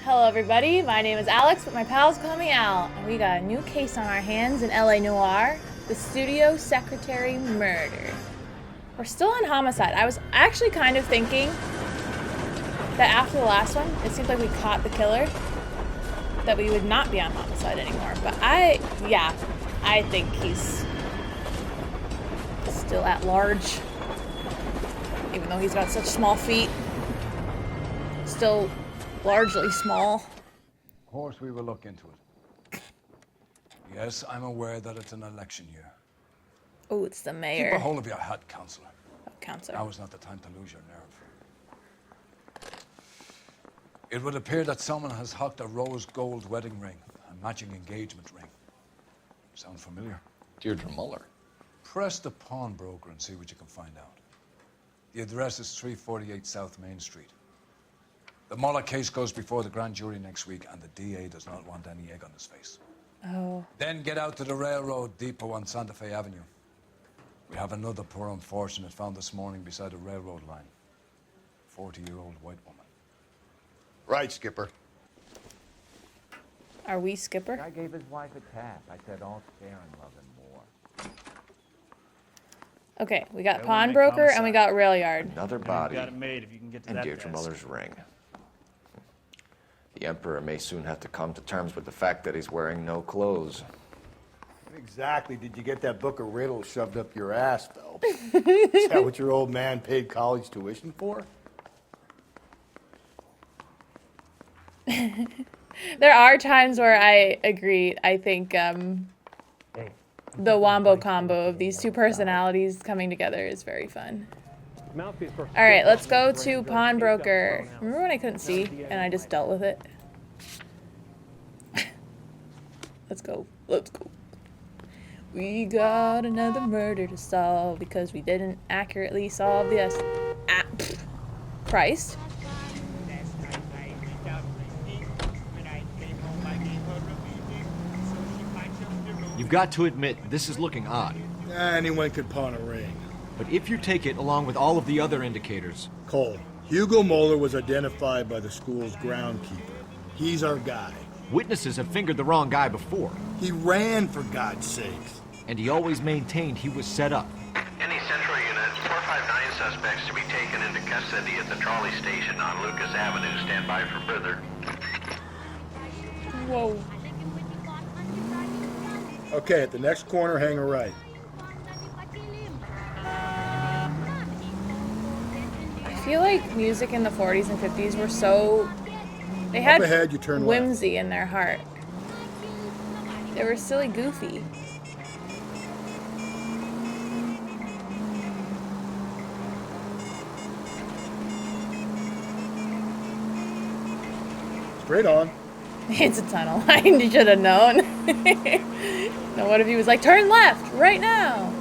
Hello everybody, my name is Alex, but my pals call me Al, and we got a new case on our hands in LA Noire, the studio secretary murder. We're still on homicide. I was actually kind of thinking that after the last one, it seemed like we caught the killer, that we would not be on homicide anymore, but I think he's still at large, even though he's got such small feet. Still largely small. Of course we will look into it. Yes, I'm aware that it's an election year. Oh, it's the mayor. Keep a hold of your hat, Counselor. Oh, Counselor. Now is not the time to lose your nerve. It would appear that someone has hocked a rose gold wedding ring, a matching engagement ring. Sound familiar? Deirdre Muller. Press the pawnbroker and see what you can find out. The address is 348 South Main Street. The Muller case goes before the grand jury next week, and the DA does not want any egg on his face. Oh. Then get out to the railroad depot on Santa Fe Avenue. We have another poor unfortunate found this morning beside a railroad line. 40-year-old white woman. Right, Skipper. Are we Skipper? I gave his wife a tap. I said, all fair and love and more. Okay, we got pawnbroker and we got rail yard. Another body. Got it made if you can get to and that Deirdre desk. Muller's ring. The Emperor may soon have to come to terms with the fact that he's wearing no clothes. What exactly did you get that book of riddles shoved up your ass, Phelps? Is that what your old man paid college tuition for? There are times where I agree. I think the wombo combo of these two personalities coming together is very fun. Alright, let's go to pawnbroker. Remember when I couldn't see and I just dealt with it? Let's go. Let's go. We got another murder to solve because we didn't accurately solve the Christ. You've got to admit, this is looking odd. Anyone could pawn a ring. But if you take it along with all of the other indicators... Cole, Hugo Moeller was identified by the school's groundkeeper. He's our guy. Witnesses have fingered the wrong guy before. He ran, for God's sakes. And he always maintained he was set up. Any central unit, 459 suspects to be taken into custody at the trolley station on Lucas Avenue. Stand by for further. Whoa. Okay, at the next corner, hang a right. I feel like music in the 40s and 50s were so... They had Up ahead, you turn whimsy in their heart. They were silly goofy. Straight on. It's a tunnel. I should have known. Now what if he was like, turn left, right now?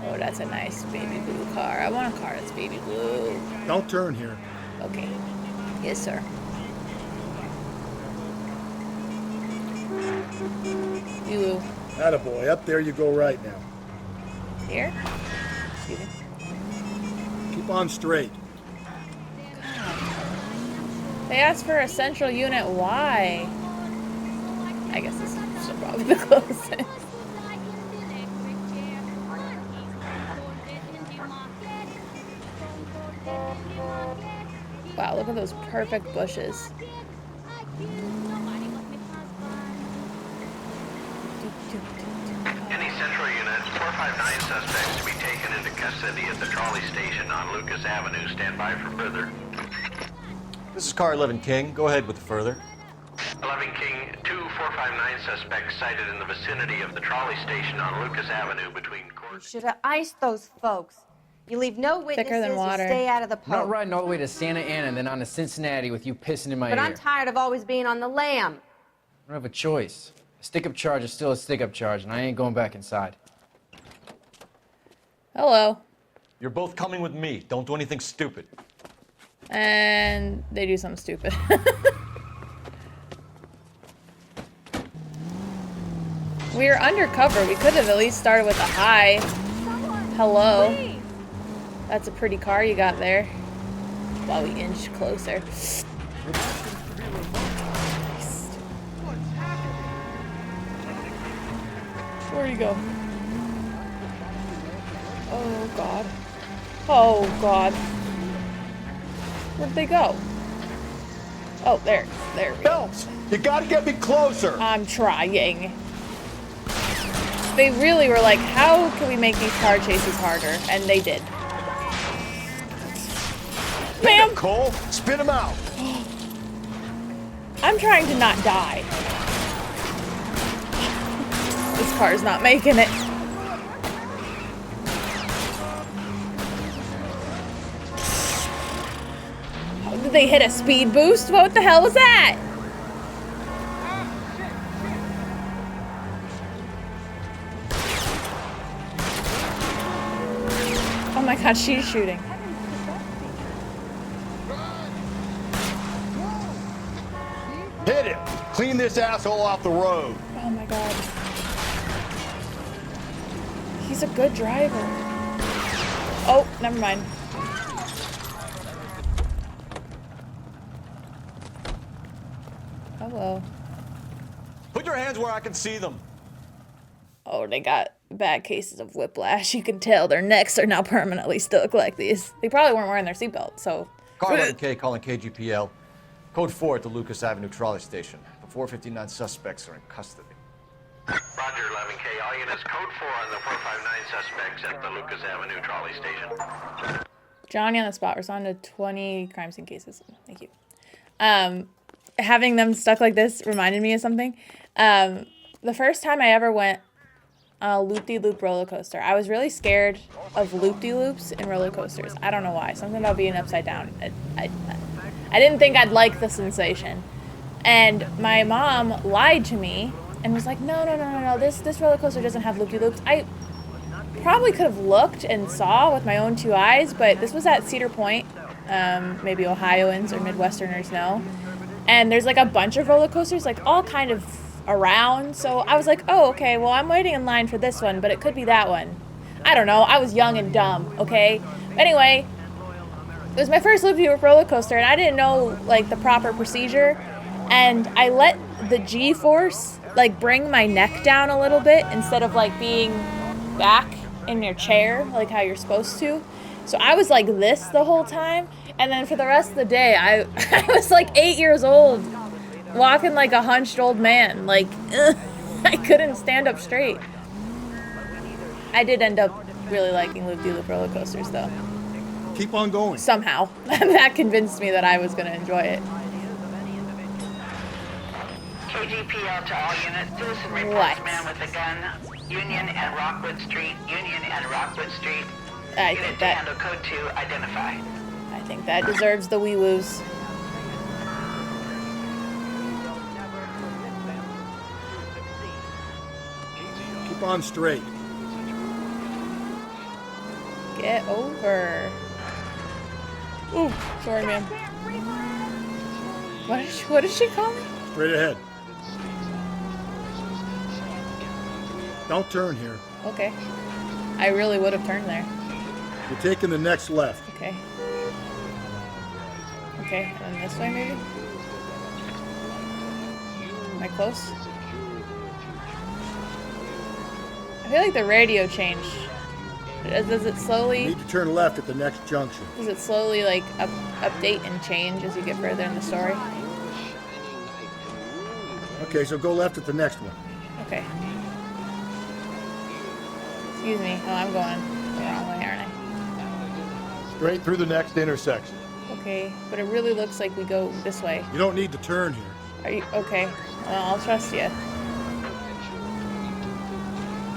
Oh, that's a nice baby blue car. I want a car that's baby blue. Don't turn here. Okay. Yes, sir. You Attaboy, up there you go right now. here? Excuse me. Keep on straight. They asked for a central unit. Why? I guess this is probably the closest. Wow, look at those perfect bushes. Any central unit, 459 suspects to be taken into custody at the trolley station on Lucas Avenue. Stand by for further. This is car 11 King. Go ahead with the further. 11 King, 2459 suspects sighted in the vicinity of the trolley station on Lucas Avenue between You Court. should have iced those folks. You leave no witnesses, than you water. stay out of the I'm not poke. riding all the way to Santa Ana and then on to Cincinnati with you pissing in my But ear. I'm tired of always being on the lam. I don't have a choice. A stick-up charge is still a stick-up charge, and I ain't going back inside. Hello. You're both coming with me. Don't do anything stupid. And they do something stupid. We were undercover. We could have at least started with a hi. Hello. That's a pretty car you got there. while we inch closer. Where'd he go? Oh god. Oh god. Where'd they go? Oh, there we go. Phelps, you gotta get me closer. I'm trying. They really were like, how can we make these car chases harder? And they did. Bam! Cole, spin him out. I'm trying to not die. This car's not making it. How did they hit a speed boost? What the hell was that? Oh my god, she's shooting. Hit him. Clean this asshole off the road. Oh my god. He's a good driver. Oh, never mind. Oh well. Put your hands where I can see them. Oh, they got bad cases of whiplash. You can tell their necks are now permanently stuck like this. They probably weren't wearing their seatbelt, so. Car 11K calling KGPL. Code 4 at the Lucas Avenue Trolley Station. The 459 suspects are in custody. Roger, 11K. All units, code 4 on the 459 suspects at the Lucas Avenue Trolley Station. Johnny on the spot. Respond to 20 crime scene cases. Thank you. Having them stuck like this reminded me of something. The first time I ever went on a loop-de-loop roller coaster, I was really scared of loop-de-loops in roller coasters. I don't know why. Something about being upside down. I didn't think I'd like the sensation. And my mom lied to me and was like, no, this roller coaster doesn't have loop-de-loops. I probably could have looked and saw with my own two eyes, but this was at Cedar Point. Maybe Ohioans or Midwesterners know. And there's like a bunch of roller coasters, like all kind of around. So I was like, oh, okay, well, I'm waiting in line for this one, but it could be that one. I don't know. I was young and dumb, okay? Anyway, it was my first loop-de-loop roller coaster, and I didn't know like the proper procedure. And I let the G-force like bring my neck down a little bit instead of like being back in your chair like how you're supposed to. So I was like this the whole time. And then for the rest of the day, I was like 8 years old, walking like a hunched old man. Like, I couldn't stand up straight. I did end up really liking loop-de-loop roller coasters, though. Keep on going. Somehow. That convinced me that I was going to enjoy it. KGPL to all units. Citizen reports man with a gun. Union and Rockwood Street. Union and Rockwood Street. I Unit think to that... handle code 2 identified. I think that deserves the wee-woos. Keep on straight. Get over. Ooh, sorry, ma'am. What did she call me? Straight ahead. Don't turn here. Okay. I really would have turned there. You're taking the next left. Okay. Okay, and this way maybe? Am I close? I feel like the radio changed. Does it slowly... You need to turn left at the next junction. Does it slowly like update and change as you get further in the story? Okay, so go left at the next one. Okay. Excuse me. Oh, I'm going the wrong way, aren't I? Straight through the next intersection. Okay, but it really looks like we go this way. You don't need to turn here. Are you okay? Well, I'll trust you.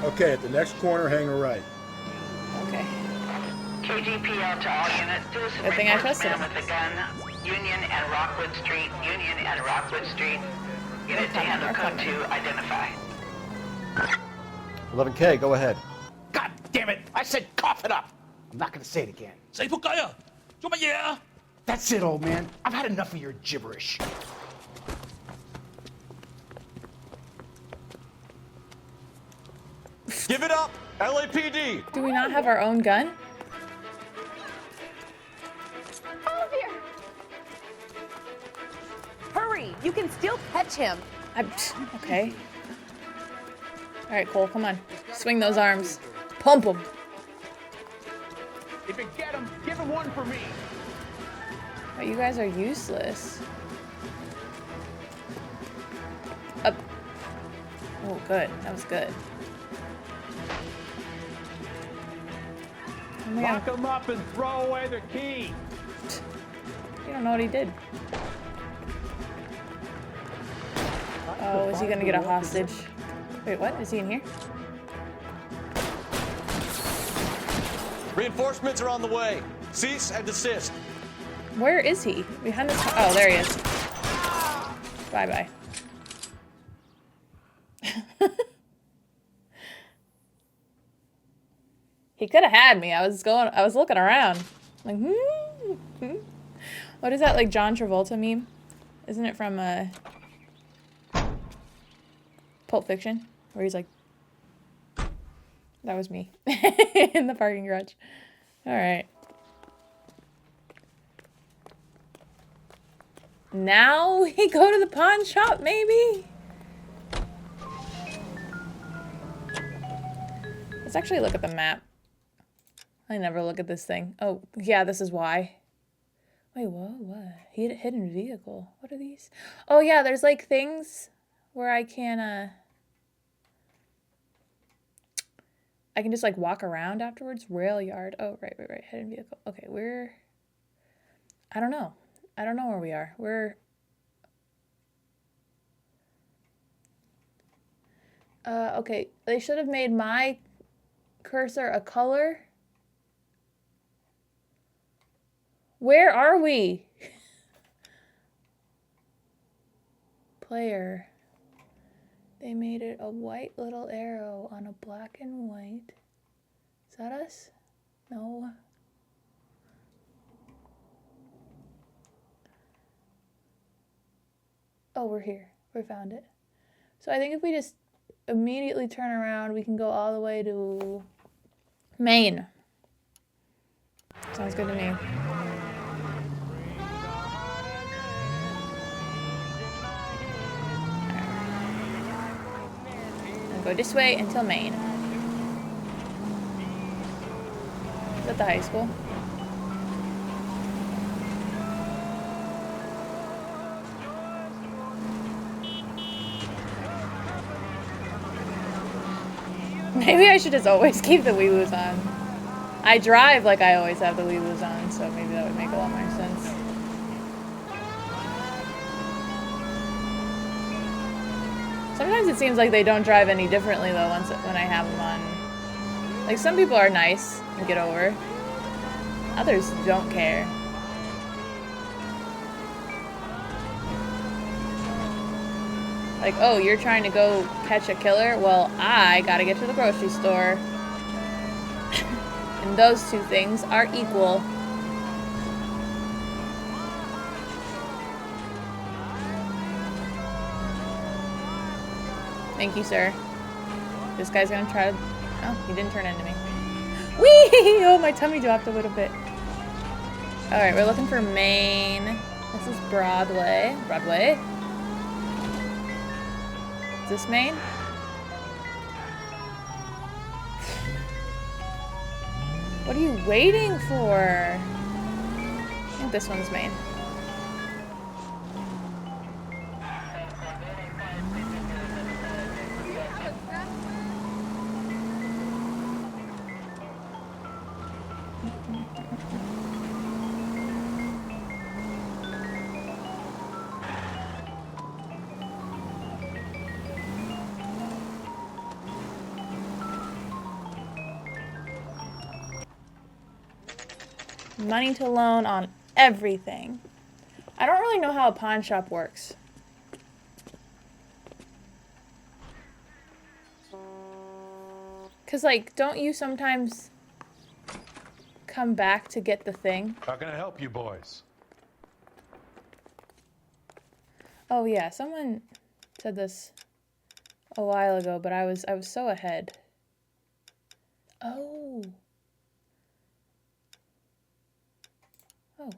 Okay, at the next corner, hang a right. Okay. KGPL to all units. Citizen Good thing I reports trusted man him. with a gun. Union and Rockwood Street. Union and Rockwood Street. Unit to handle code 2 identified. 11K, go ahead. God damn it! I said cough it up! I'm not gonna say it again. That's it, old man. I've had enough of your gibberish. Give it up! LAPD! Do we not have our own gun? Oh dear! me. You can still catch him. Okay. All right, Cole, come on. Swing those arms. Pump them. If you get him, give him one for me. Oh, you guys are useless. Up. Oh, good. That was good. Oh my Lock God. him up and throw away the key. You don't know what he did. Oh, is he gonna get a hostage? Wait, what? Is he in here? Reinforcements are on the way. Cease and desist. Where is he? Behind this. Oh, there he is. Bye bye. He could have had me. I was looking around. Like, What is that, like John Travolta meme? Isn't it from Pulp Fiction? Where he's like, that was me in the parking garage. All right. Now we go to the pawn shop, maybe? Let's actually look at the map. I never look at this thing. Oh, yeah, this is why. Wait, what? Hidden vehicle. What are these? Oh, yeah, there's like things where I can just like walk around afterwards. Rail yard. Oh, right. Hidden vehicle. Okay, I don't know. I don't know where we are. Okay, they should have made my cursor a color. Where are we? Player. They made it a white little arrow on a black and white. Is that us? No. Oh, we're here. We found it. So I think if we just immediately turn around, we can go all the way to Maine. Sounds good to me. And go this way until Maine. Is that the high school? Maybe I should just always keep the wee-woos on. I drive like I always have the wee-woos on, so maybe that would make a lot more sense. Sometimes it seems like they don't drive any differently though when I have them on. Like some people are nice and get over. Others don't care. Like, oh, you're trying to go catch a killer? Well, I gotta get to the grocery store. And those two things are equal. Thank you, sir. This guy's gonna try to... Oh, he didn't turn into me. Whee! Oh, my tummy dropped a little bit. Alright, we're looking for Maine. This is Broadway. Broadway. Is this Maine? What are you waiting for? I think this one's Maine. Money to loan on everything. I don't really know how a pawn shop works. Cause like, don't you sometimes come back to get the thing? How can I help you boys? Oh yeah, someone said this a while ago, but I was so ahead. Oh. Oh.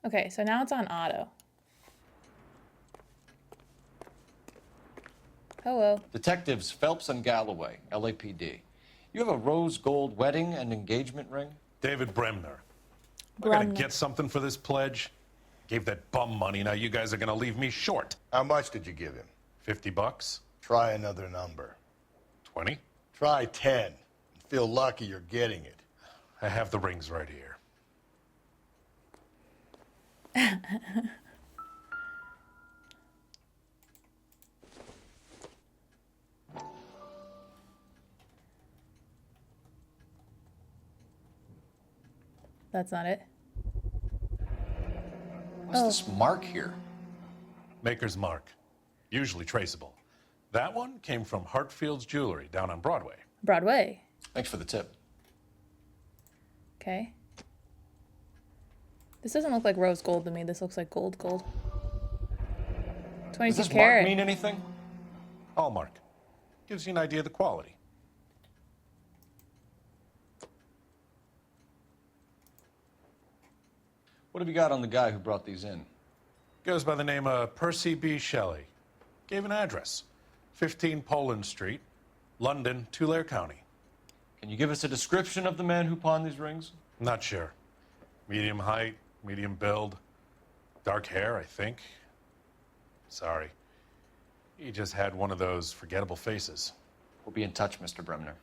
Okay, so now it's on auto. Hello. Detectives Phelps and Galloway, LAPD. You have a rose gold wedding and engagement ring? David Bremner. We're gonna get something for this pledge. Gave that bum money, now you guys are gonna leave me short. How much did you give him? $50? Try another number. 20? Try 10. Feel lucky you're getting it. I have the rings right here. That's not it. What's this mark here? Maker's mark. Usually traceable. That one came from Hartfield's Jewelry down on Broadway. Broadway. Thanks for the tip. Okay. This doesn't look like rose gold to me. This looks like gold. 22 Does this carat. mark mean anything? Hallmark. Gives you an idea of the quality. What have you got on the guy who brought these in? Goes by the name of Percy B. Shelley. Gave an address. 15 Poland Street, London, Tulare County. Can you give us a description of the man who pawned these rings? Not sure. Medium height, medium build, dark hair, I think. Sorry. He just had one of those forgettable faces. We'll be in touch, Mr. Bremner.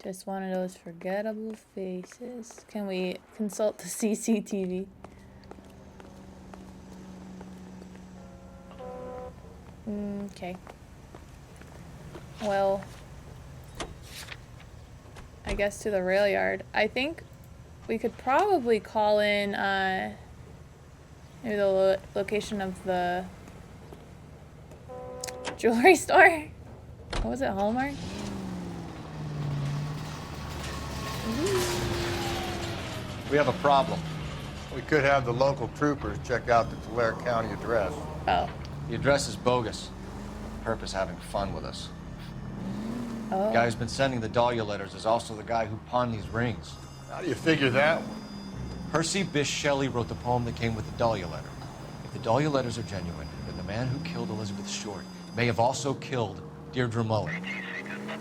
Just one of those forgettable faces. Can we consult the CCTV? Okay. Well, I guess to the rail yard. I think we could probably call in maybe the location of the jewelry store. What was it, Hallmark? We have a problem. We could have the local troopers check out the Tulare County address. Oh. The address is bogus. Purpose having fun with us. Oh. The guy who's been sending the Dahlia letters is also the guy who pawned these rings. How do you figure that one? Percy Bysshe Shelley wrote the poem that came with the Dahlia letter. If the Dahlia letters are genuine, then the man who killed Elizabeth Short may have also killed Deirdre Mullen.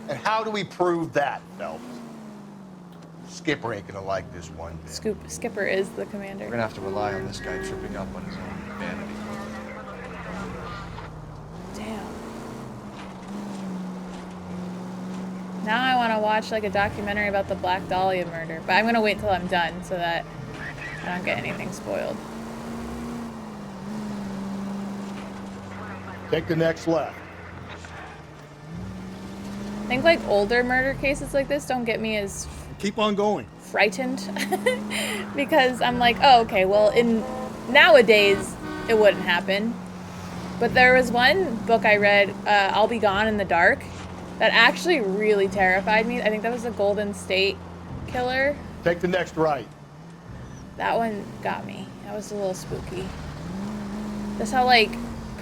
And how do we prove that, Phelps? Skipper ain't gonna like this one bit. Skipper is the commander. We're gonna have to rely on this guy tripping up on his own vanity. Damn. Now I want to watch like a documentary about the Black Dahlia murder, but I'm gonna wait till I'm done so that I don't get anything spoiled. Take the next left. I think like older murder cases like this don't get me as Keep on going. frightened because I'm like, oh, okay, well, in nowadays it wouldn't happen. But there was one book I read, I'll Be Gone in the Dark, that actually really terrified me. I think that was the Golden State Killer. Take the next right. That one got me. That was a little spooky. That's how, like,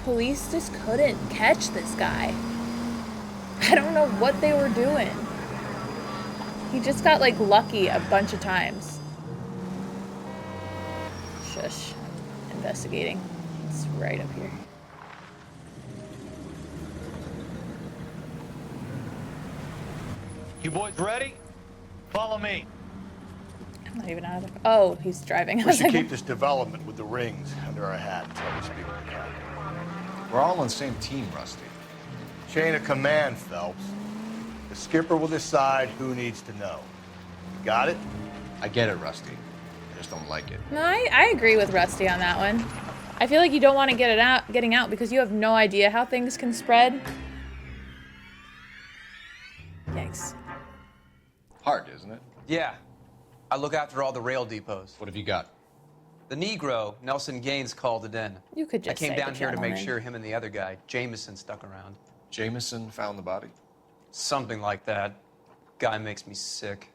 police just couldn't catch this guy. I don't know what they were doing. He just got, like, lucky a bunch of times. Shush. I'm investigating. It's right up here. You boys ready? Follow me. I'm not even out of the... Oh, he's driving. I We was should like, keep this development with the rings under our hat until we speak with the captain. We're all on the same team, Rusty. Chain of command, Phelps. The skipper will decide who needs to know. You got it? I get it, Rusty. I just don't like it. No, I agree with Rusty on that one. I feel like you don't want to getting out because you have no idea how things can spread. Yikes. Hard, isn't it? Yeah. I look after all the rail depots. What have you got? The Negro, Nelson Gaines, called it in. You could just I came say down the here to make gentleman. sure him and the other guy, Jameson, stuck around. Jameson found the body? Something like that. Guy makes me sick.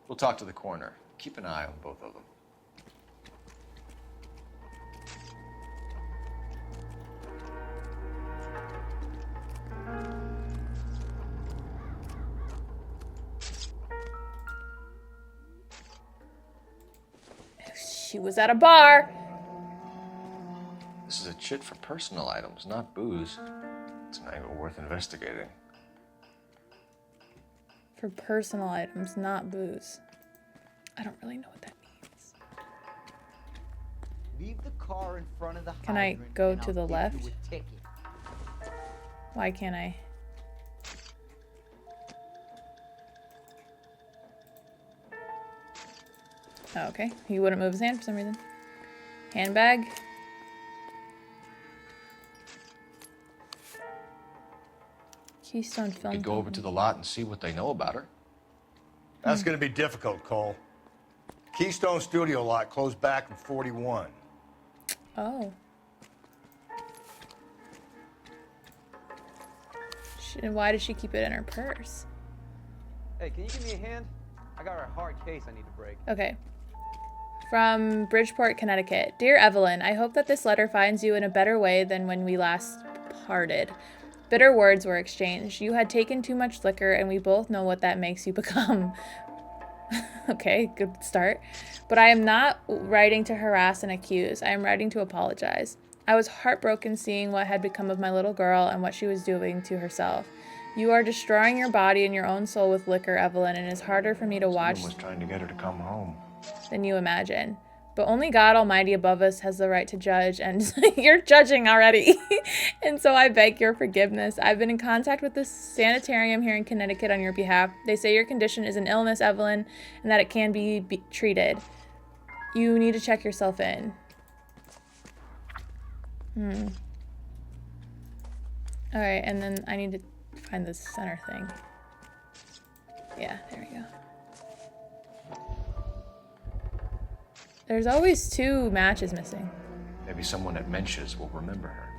We'll talk to the coroner. Keep an eye on both of them. She was at a bar. This is a chit for personal items, not booze. It's an angle worth investigating. For personal items, not booze. I don't really know what that means. Leave the car in front of the Can I hydrant go and to I'll the give left? you a ticket. Why can't I? Oh, okay. He wouldn't move his hand for some reason. Handbag. Keystone Film. You could go over to the lot and see what they know about her. That's going to be difficult, Cole. Keystone Studio lot closed back in 41. Oh. Why did she keep it in her purse? Hey, can you give me a hand? I got a hard case I need to break. Okay. From Bridgeport, Connecticut. Dear Evelyn, I hope that this letter finds you in a better way than when we last parted. Bitter words were exchanged. You had taken too much liquor, and we both know what that makes you become. Okay, good start. But I am not writing to harass and accuse. I am writing to apologize. I was heartbroken seeing what had become of my little girl and what she was doing to herself. You are destroying your body and your own soul with liquor, Evelyn, and it is harder for me to watch Someone was trying to get her to come home. than you imagine. But only God Almighty above us has the right to judge, and you're judging already. And so I beg your forgiveness. I've been in contact with the sanitarium here in Connecticut on your behalf. They say your condition is an illness, Evelyn, and that it can be treated. You need to check yourself in. Alright, and then I need to find the center thing. Yeah, there we go. There's always 2 matches missing. Maybe someone at Mensch's will remember her.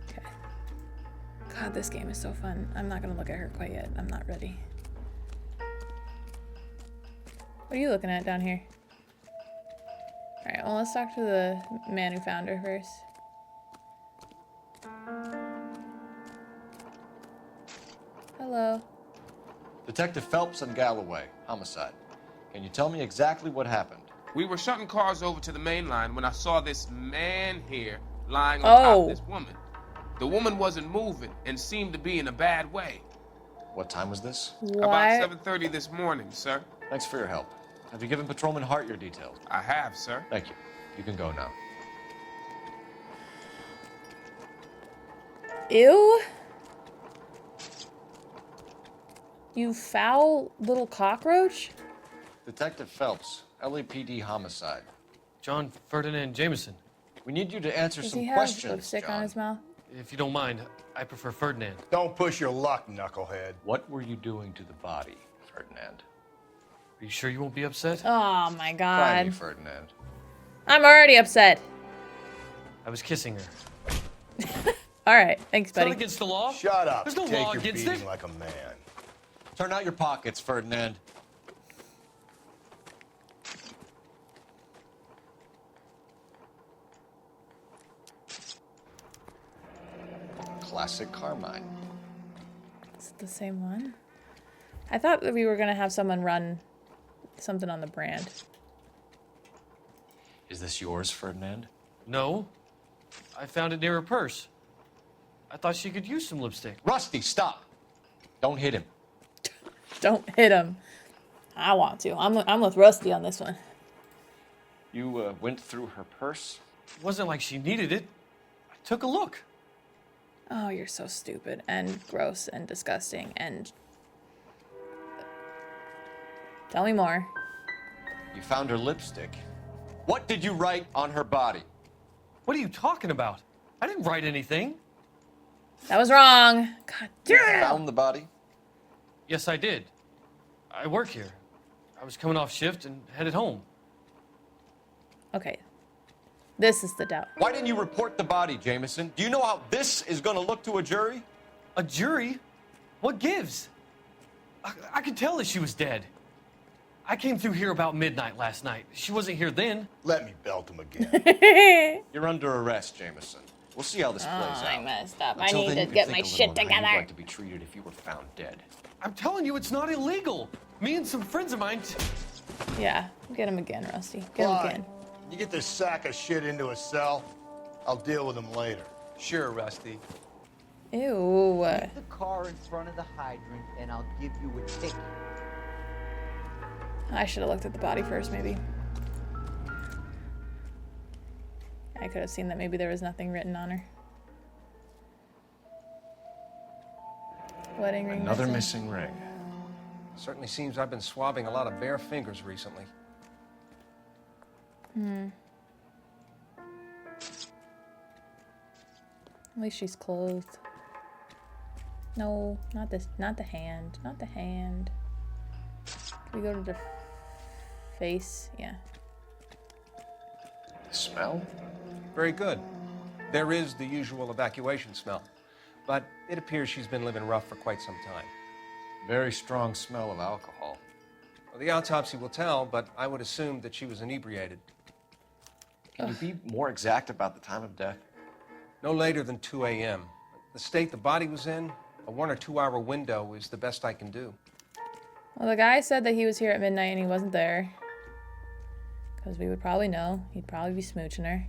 Okay. God, this game is so fun. I'm not gonna look at her quite yet. I'm not ready. What are you looking at down here? Alright, well, let's talk to the man who found her first. Hello. Detective Phelps and Galloway, homicide. Can you tell me exactly what happened? We were shutting cars over to the main line when I saw this man here lying on top of this woman. The woman wasn't moving and seemed to be in a bad way. What time was this? About 7:30 this morning, sir. Thanks for your help. Have you given Patrolman Hart your details? I have, sir. Thank you. You can go now. Ew. You foul little cockroach? Detective Phelps, LAPD homicide. John Ferdinand Jameson. We need you to answer Does some he have questions, lipstick John. on his mouth? If you don't mind, I prefer Ferdinand. Don't push your luck, knucklehead. What were you doing to the body, Ferdinand? Are you sure you won't be upset? Oh my Try me, god. Ferdinand. I'm already upset. I was kissing her. Alright, thanks, It's not buddy. against the law. Shut up. There's no Take law your against beating it. like a man. Turn out your pockets, Ferdinand. Classic Carmine. Is it the same one? I thought that we were gonna have someone run something on the brand. Is this yours, Ferdinand? No. I found it near her purse. I thought she could use some lipstick. Rusty, stop! Don't hit him. Don't hit him. I want to. I'm with Rusty on this one. You went through her purse? It wasn't like she needed it. I took a look. Oh, you're so stupid and gross and disgusting and... Tell me more. You found her lipstick. What did you write on her body? What are you talking about? I didn't write anything. That was wrong. God You damn. found the body? Yes, I did. I work here. I was coming off shift and headed home. Okay. This is the doubt. Why didn't you report the body, Jameson? Do you know how this is going to look to a jury? A jury? What gives? I could tell that she was dead. I came through here about midnight last night. She wasn't here then. Let me belt him again. You're under arrest, Jameson. We'll see how this plays out. I messed up. Until I then, need you to can get think my a little shit on how together. you'd like to be treated if you were found dead. I'm telling you, it's not illegal. Me and some friends of mine. Yeah, get him again, Rusty. Get him again. You get this sack of shit into a cell, I'll deal with him later. Sure, Rusty. Ew. Leave the car in front of the hydrant, and I'll give you a ticket. I should have looked at the body first, maybe. I could have seen that maybe there was nothing written on her. Wedding ring. Another missing ring. Certainly seems I've been swabbing a lot of bare fingers recently. Hmm. At least she's clothed. No, not this. Not the hand. Not the hand. Can we go to the face? Yeah. Smell? Very good. There is the usual evacuation smell, but it appears she's been living rough for quite some time. Very strong smell of alcohol. Well, the autopsy will tell, but I would assume that she was inebriated. Can you be more exact about the time of death? No later than 2 a.m. The state the body was in, a 1 or 2 hour window is the best I can do. Well, the guy said that he was here at midnight and he wasn't there. Because we would probably know. He'd probably be smooching her.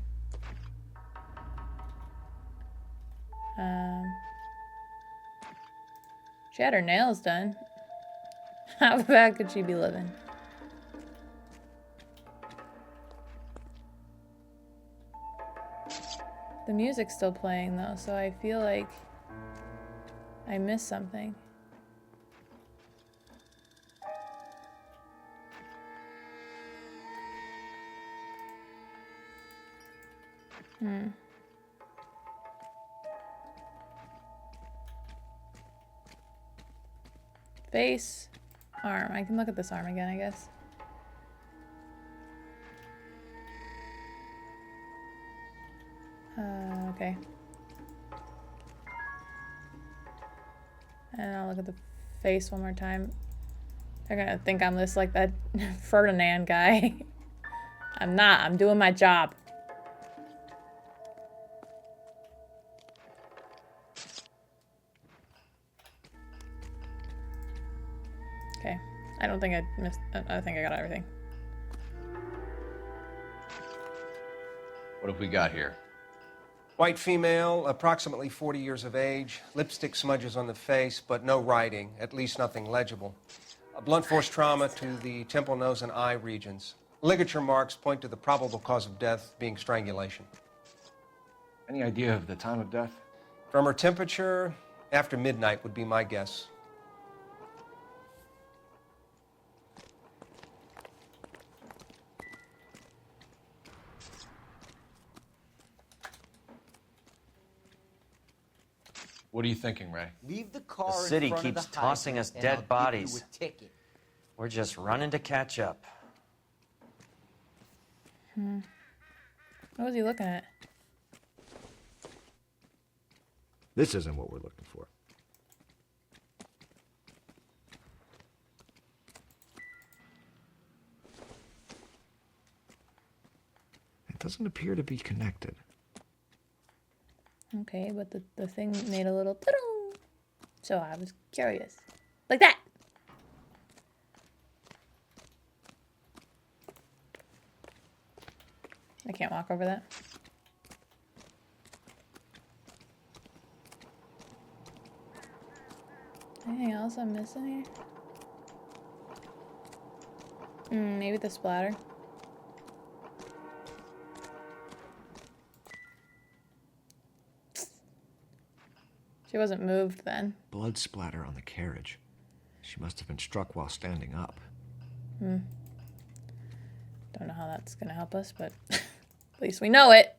She had her nails done. How bad could she be living? The music's still playing though, so I feel like I missed something. Face, arm. I can look at this arm again, I guess. Okay. And I'll look at the face one more time. They're gonna think I'm just like that Ferdinand guy. I'm not. I'm doing my job. Okay. I don't think I missed. I think I got everything. What have we got here? White female, approximately 40 years of age, lipstick smudges on the face, but no writing, at least nothing legible. A blunt force trauma to the temple, nose, and eye regions. Ligature marks point to the probable cause of death being strangulation. Any idea of the time of death? From her temperature, after midnight would be my guess. What are you thinking, Ray? Leave the car The city keeps tossing us dead bodies. We're just running to catch up. What was he looking at? This isn't what we're looking for. It doesn't appear to be connected. Okay, but the thing made a little ta-dong. So I was curious. Like that! I can't walk over that. Anything else I'm missing here? Maybe the splatter. She wasn't moved then. Blood splatter on the carriage. She must have been struck while standing up. Don't know how that's gonna help us, but at least we know it.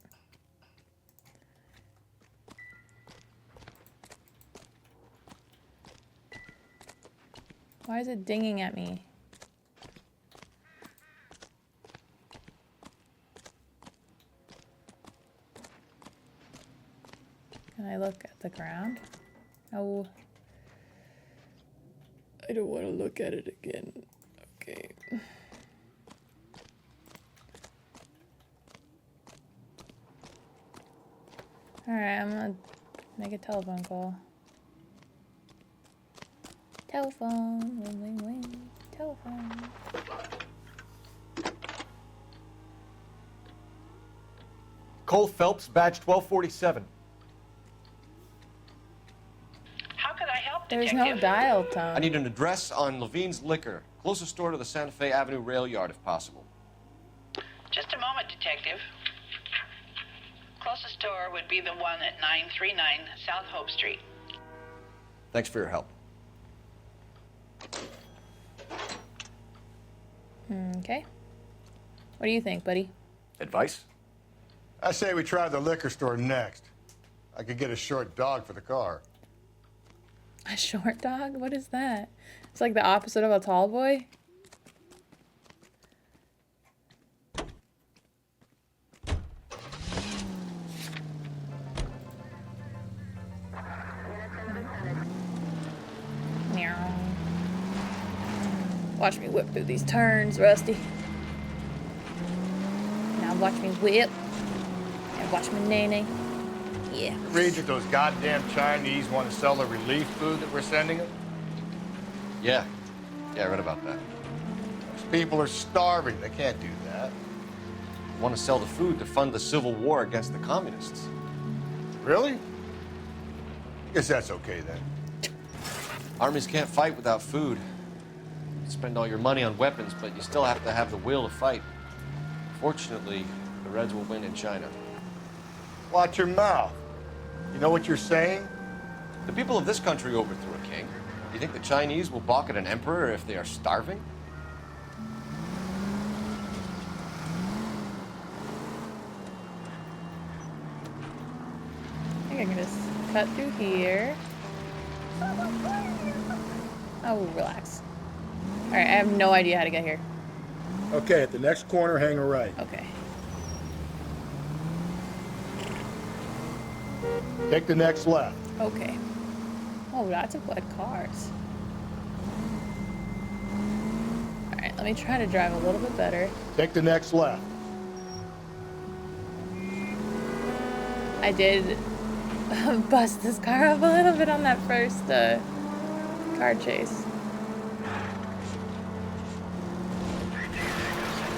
Why is it dinging at me? Can I look at the ground? Oh. I don't want to look at it again. Okay. Alright, I'm gonna make a telephone call. Telephone, ring, ring, ring, telephone. Cole Phelps, badge 1247. How could I help, There's Detective? no dial tone. I need an address on Levine's Liquor. Closest store to the Santa Fe Avenue rail yard, if possible. Just a moment, Detective. Closest store would be the one at 939 South Hope Street. Thanks for your help. Okay. What do you think, buddy? Advice? I say we try the liquor store next. I could get a short dog for the car. A short dog? What is that? It's like the opposite of a tall boy. Meow. Watch me whip through these turns, Rusty. Now watch me whip. And watch me nay-nay. Yeah. Read that those goddamn Chinese want to sell the relief food that we're sending them? Yeah. Yeah, I read about that. Those people are starving. They can't do that. They want to sell the food to fund the civil war against the communists. Really? Guess that's okay then. Armies can't fight without food. You spend all your money on weapons, but you still have to have the will to fight. Fortunately, the Reds will win in China. Watch your mouth. You know what you're saying? The people of this country overthrew a king. Do you think the Chinese will balk at an emperor if they are starving? I think I can just cut through here. Oh, relax. Alright, I have no idea how to get here. Okay, at the next corner, hang a right. Okay. Take the next left. Okay. Oh, lots of blood cars. Alright, let me try to drive a little bit better. Take the next left. I did bust this car up a little bit on that first car chase.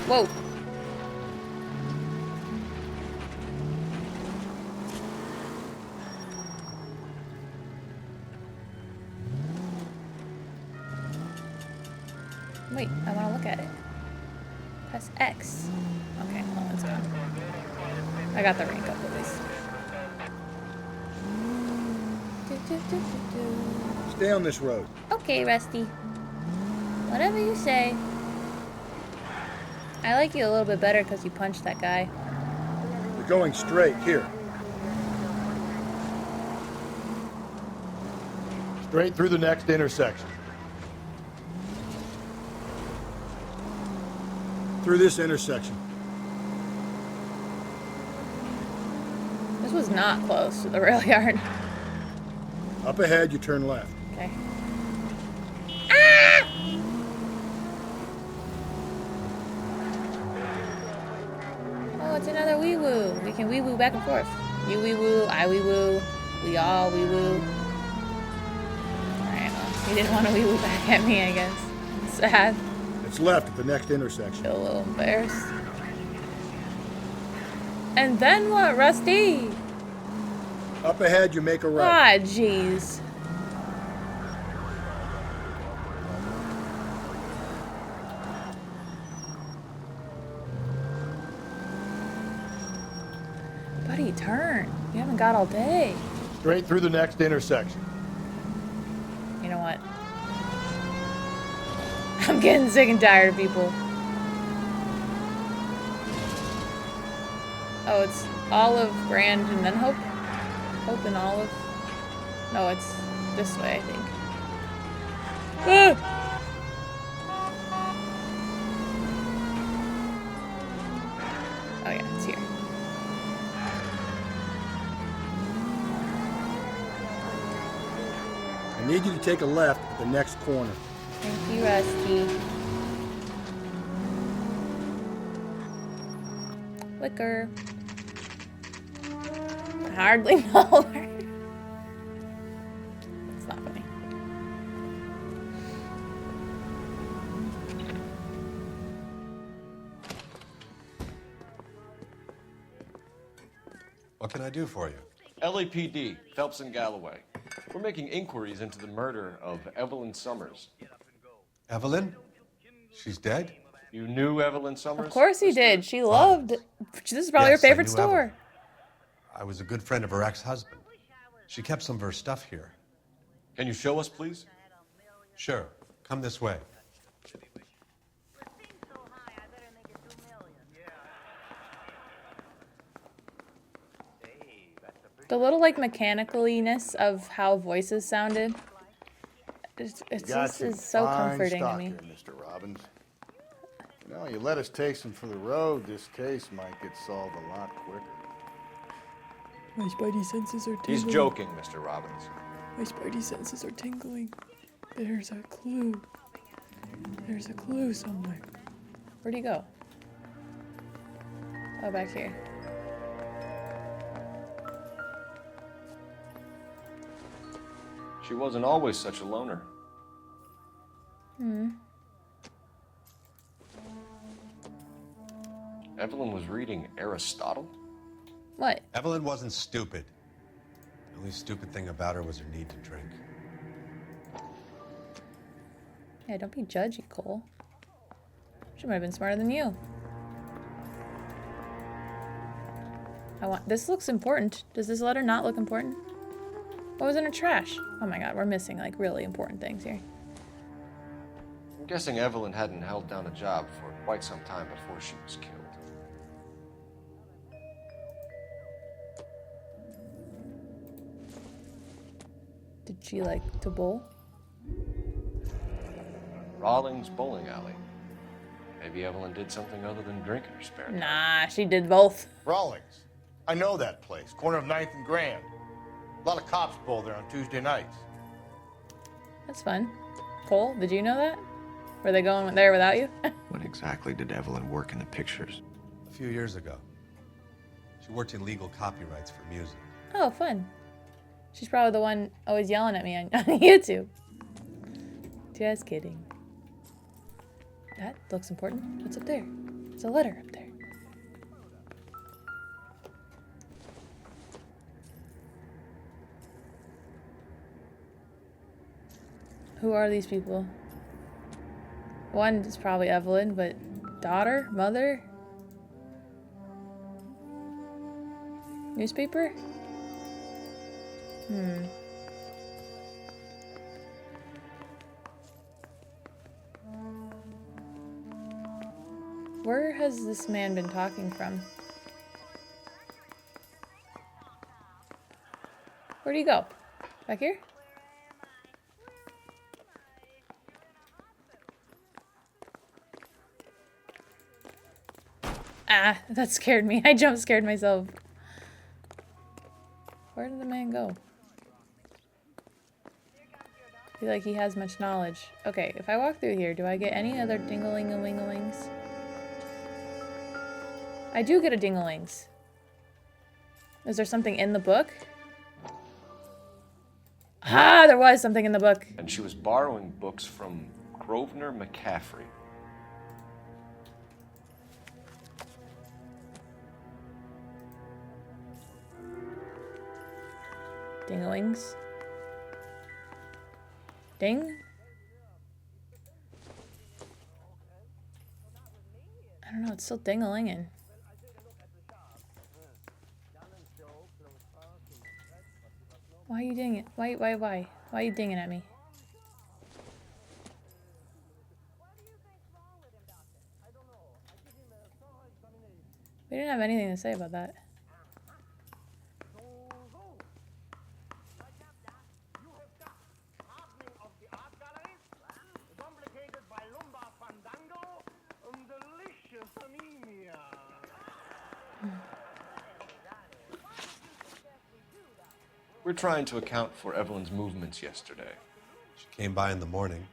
Whoa. Wait, I want to look at it. Press X. Okay, well, let's go. I got the rank up at least. Stay on this road. Okay, Rusty. Whatever you say. I like you a little bit better because you punched that guy. We're going straight here. Straight through the next intersection. Through this intersection. This was not close to the rail yard. Up ahead, you turn left. Okay. Ah! Oh, it's another wee woo. We can wee woo back and forth. You wee woo, I wee woo, we all wee woo. Alright, well, he didn't want to wee woo back at me, I guess. Sad. It's left at the next intersection. Feel a little embarrassed. And then what, Rusty? Up ahead, you make a right. Ah, jeez. Buddy, turn. You haven't got all day. Straight through the next intersection. You know what? I'm getting sick and tired of people. Oh, it's Olive, Grand, and then Hope? Hope and Olive? No, it's this way, I think. Ah! Oh yeah, it's here. I need you to take a left at the next corner. Thank you, Rusty. Liquor. I hardly know her. It's not funny. What can I do for you? LAPD, Phelps and Galloway. We're making inquiries into the murder of Evelyn Summers. Evelyn? She's dead? You knew Evelyn Summers? Of course he did. She loved. This is probably her Yes, I favorite knew store. Evelyn. I was a good friend of her ex-husband. She kept some of her stuff here. Can you show us, please? Sure. Come this way. The little like mechanicalness of how voices sounded. It's just is so comforting to me. Here, Mr. Robbins. You know, you let us take some for the road, this case might get solved a lot quicker. My spidey senses are tingling. He's joking, Mr. Robbins. My spidey senses are tingling. There's a clue. There's a clue somewhere. Where'd he go? Oh, back here. She wasn't always such a loner. Evelyn was reading Aristotle? What? Evelyn wasn't stupid. The only stupid thing about her was her need to drink. Yeah, don't be judgy, Cole. She might have been smarter than you. This looks important. Does this letter not look important? What was in her trash? Oh my god, we're missing like really important things here. I'm guessing Evelyn hadn't held down a job for quite some time before she was killed. Did she like to bowl? Rawlings Bowling Alley. Maybe Evelyn did something other than drink in her spare time. Nah, she did both. Rawlings. I know that place. Corner of 9th and Grand. A lot of cops bowl there on Tuesday nights. That's fun. Cole, did you know that? Were they going there without you? When exactly did Evelyn work in the pictures? A few years ago. She worked in legal copyrights for music. Oh, fun. She's probably the one always yelling at me on YouTube. Just kidding. That looks important. What's up there? There's a letter up there. Who are these people? One is probably Evelyn, but daughter? Mother? Newspaper? Where has this man been talking from? Where'd he go? Back here? Ah, that scared me. I jump scared myself. Where did the man go? I feel like he has much knowledge. Okay, if I walk through here, do I get any other ding-a-ling-a-wing-a-wings? I do get a ding-a-lings. Is there something in the book? Ah, there was something in the book. And she was borrowing books from Grosvenor McCaffrey. Ding-a-lings. Ding? I don't know, it's still ding-a-linging. Why are you dinging? Why? Why are you dinging at me? We didn't have anything to say about that. We're trying to account for Evelyn's movements yesterday. She came by in the morning.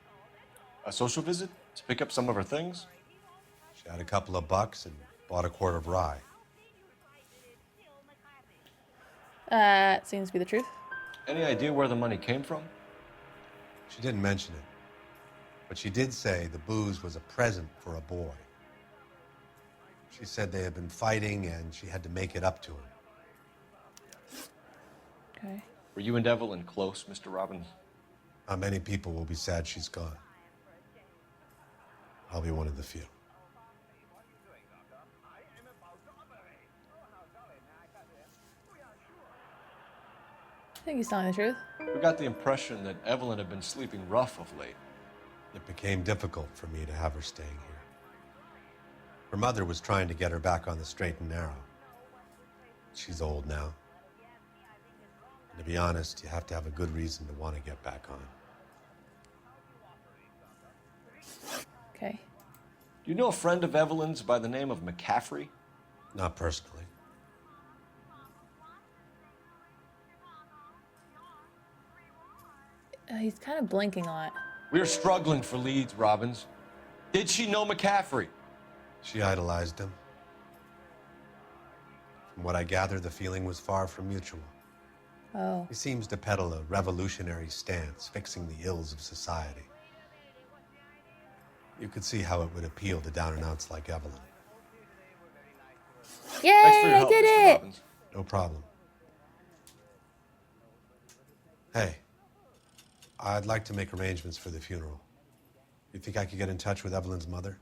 A social visit to pick up some of her things? She had a couple of bucks and bought a quart of rye. That seems to be the truth. Any idea where the money came from? She didn't mention it, but she did say the booze was a present for a boy. She said they had been fighting and she had to make it up to him. Okay. Were you and Evelyn close, Mr. Robbins? Not many people will be sad she's gone. I'll be one of the few. I think he's telling the truth. We got the impression that Evelyn had been sleeping rough of late. It became difficult for me to have her staying here. Her mother was trying to get her back on the straight and narrow. She's old now. And to be honest, you have to have a good reason to want to get back on. Okay. Do you know a friend of Evelyn's by the name of McCaffrey? Not personally. He's kind of blinking a lot. We're struggling for leads, Robbins. Did she know McCaffrey? She idolized him. From what I gather, the feeling was far from mutual. Oh. He seems to peddle a revolutionary stance, fixing the ills of society. You could see how it would appeal to down-and-outs like Evelyn. Yay, Thanks for your help, I did Mr. it! Robbins. No problem. Hey, I'd like to make arrangements for the funeral. You think I could get in touch with Evelyn's mother?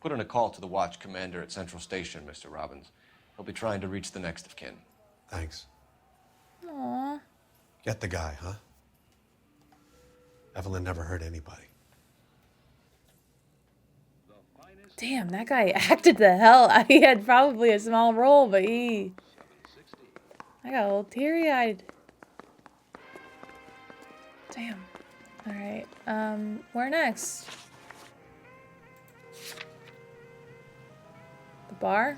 Put in a call to the watch commander at Central Station, Mr. Robbins. He'll be trying to reach the next of kin. Thanks. Aww. Get the guy, huh? Evelyn never hurt anybody. Damn, that guy acted the hell. He had probably a small role, but I got a little teary-eyed. Damn. All right. Where next? The bar?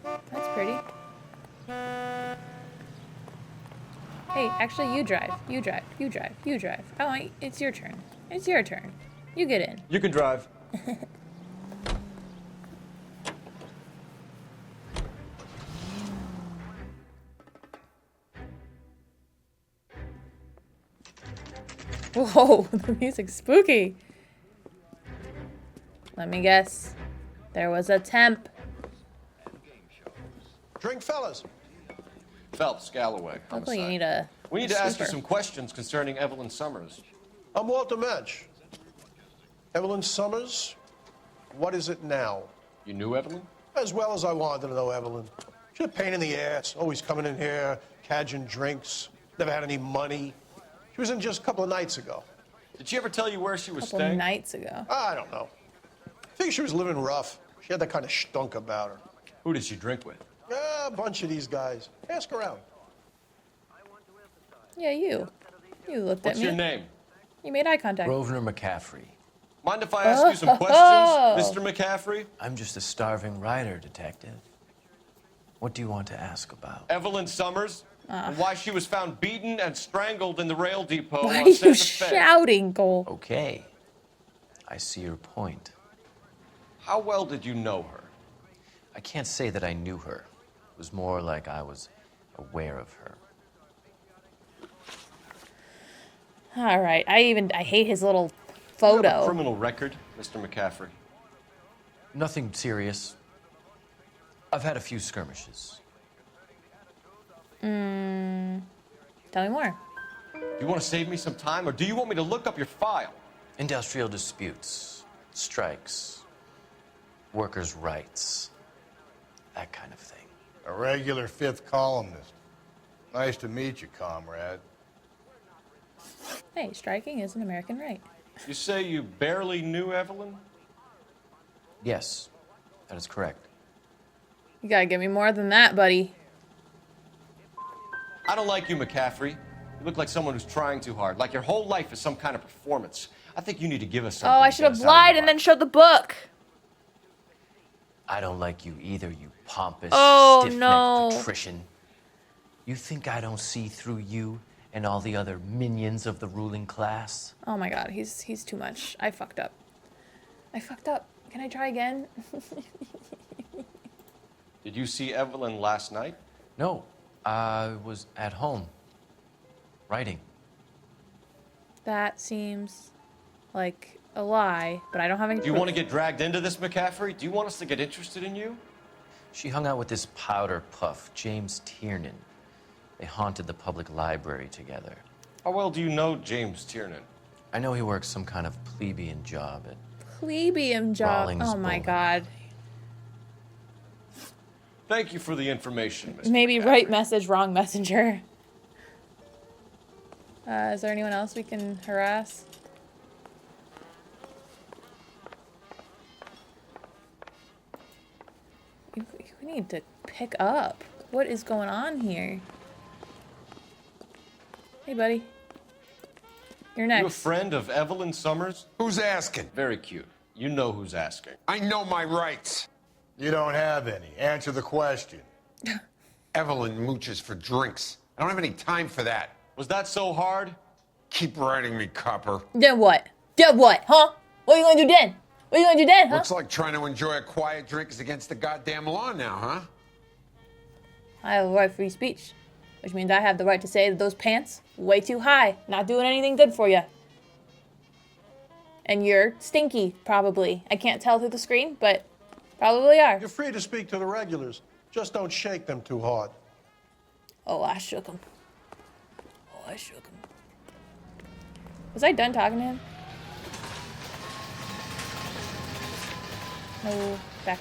That's pretty. Hey, actually, you drive. You drive. You drive. You drive. Oh, it's your turn. It's your turn. You get in. You can drive. Whoa, the music's spooky. Let me guess. There was a temp. Drink, fellas. Phelps, Galloway. Hopefully you need a We need to ask you super. some questions concerning Evelyn Summers. I'm Walter Mensch. Evelyn Summers, what is it now? You knew Evelyn? As well as I wanted to know Evelyn. She's a pain in the ass, always coming in here, cadging drinks, never had any money. She was in just a couple of nights ago. Did she ever tell you where she was Couple staying? nights ago. I don't know. I think she was living rough. She had that kind of stunk about her. Who did she drink with? A bunch of these guys. Ask around. Yeah, you. You looked What's at me. your name? You made eye contact. Grosvenor McCaffrey. Mind if I ask you some questions, Mr. McCaffrey? I'm just a starving writer, detective. What do you want to ask about? Evelyn Summers? And why she was found beaten and strangled in the rail depot Why on are you Santa Fe. shouting, Cole? Okay. I see your point. How well did you know her? I can't say that I knew her. It was more like I was aware of her. All right. I hate his little Do you have photo. a criminal record, Mr. McCaffrey? Nothing serious. I've had a few skirmishes. Tell me more. Do you want to save me some time, or do you want me to look up your file? Industrial disputes, strikes, workers' rights, that kind of thing. A regular fifth columnist. Nice to meet you, comrade. Hey, striking is an American right. You say you barely knew Evelyn? Yes, that is correct. You gotta give me more than that, buddy. I don't like you, McCaffrey. You look like someone who's trying too hard, like your whole life is some kind of performance. I think you need to give us something. Oh, I to should get have us out of lied your and then showed the book. I don't like you either, you pompous, Oh, stiff-necked no. patrician. You think I don't see through you and all the other minions of the ruling class? Oh my god, he's too much. I fucked up. I fucked up. Can I try again? Did you see Evelyn last night? No, I was at home, writing. That seems like a lie, but I don't have any Do you proof. want to get dragged into this, McCaffrey? Do you want us to get interested in you? She hung out with this powder puff, James Tiernan. They haunted the public library together. How well do you know James Tiernan? I know he works some kind of plebeian job at Plebeian job. Rawlings Oh my Bowling. god. Thank you for the information, Mr. Maybe right message, wrong messenger. Is there anyone else we can harass? We need to pick up. What is going on here? Hey, buddy. You're next. You a friend of Evelyn Summers? Who's asking? Very cute. You know who's asking. I know my rights. You don't have any. Answer the question. Evelyn mooches for drinks. I don't have any time for that. Was that so hard? Keep writing me, copper. Then what? Then what, huh? What are you gonna do then? What are you gonna do then, huh? Looks like trying to enjoy a quiet drink is against the goddamn law now, huh? I have a right to free speech, which means I have the right to say that those pants way too high, not doing anything good for you. And you're stinky, probably. I can't tell through the screen, but probably are. You're free to speak to the regulars. Just don't shake them too hard. Oh, I shook him. Oh, I shook him. Was I done talking to him? No, back.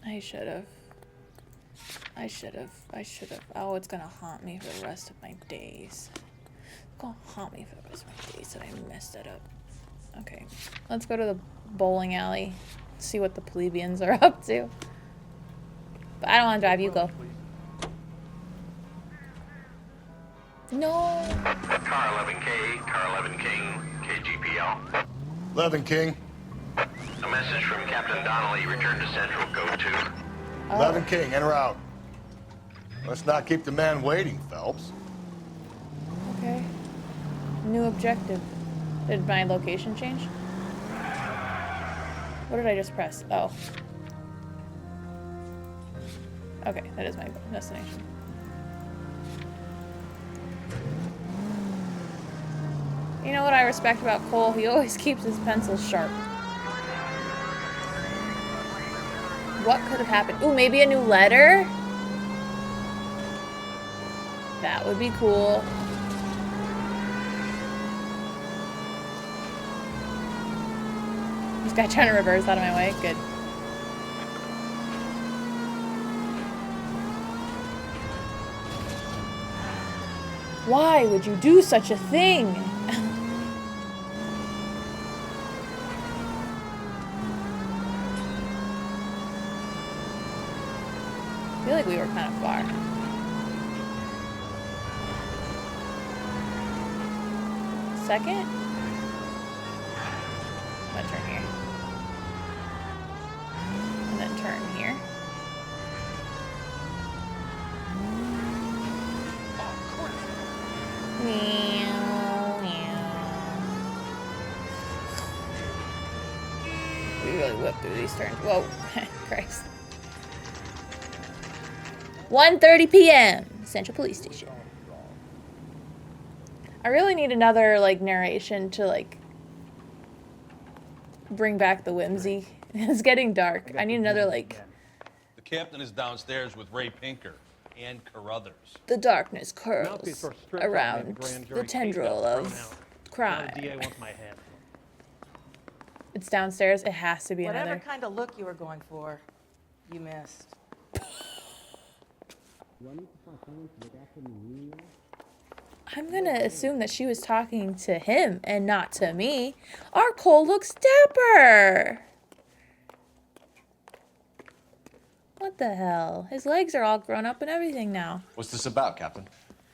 I should have. Oh, it's gonna haunt me for the rest of my days. It's gonna haunt me for the rest of my days that I messed that up. Okay, let's go to the bowling alley. See what the plebeians are up to. But I don't want to drive. You go. No. Car 11K, Car 11 King, KGPL. 11 King. A message from Captain Donnelly. Return to Central. Go to. 11 King, en route. Let's not keep the man waiting, Phelps. Okay. New objective. Did my location change? What did I just press? Oh. Okay, that is my destination. You know what I respect about Cole? He always keeps his pencils sharp. What could have happened? Ooh, maybe a new letter? That would be cool. This guy trying to reverse out of my way. Good. Why would you do such a thing? I feel like we were kind of far. Second? I'm gonna turn here. And then turn here. Meow, meow. We really whipped through these turns. Whoa, Christ. 1:30 p.m. Central Police Station. I really need another, like, narration to, like, bring back the whimsy. It's getting dark. I need another, like... The captain is downstairs with Ray Pinker and Carruthers. The darkness curls around the tendril of crime. It's downstairs. It has to be Whatever another. kind of look you were going for, you missed. I'm gonna assume that she was talking to him and not to me. Our Cole looks dapper. What the hell? His legs are all grown up and everything now. What's this about, Captain?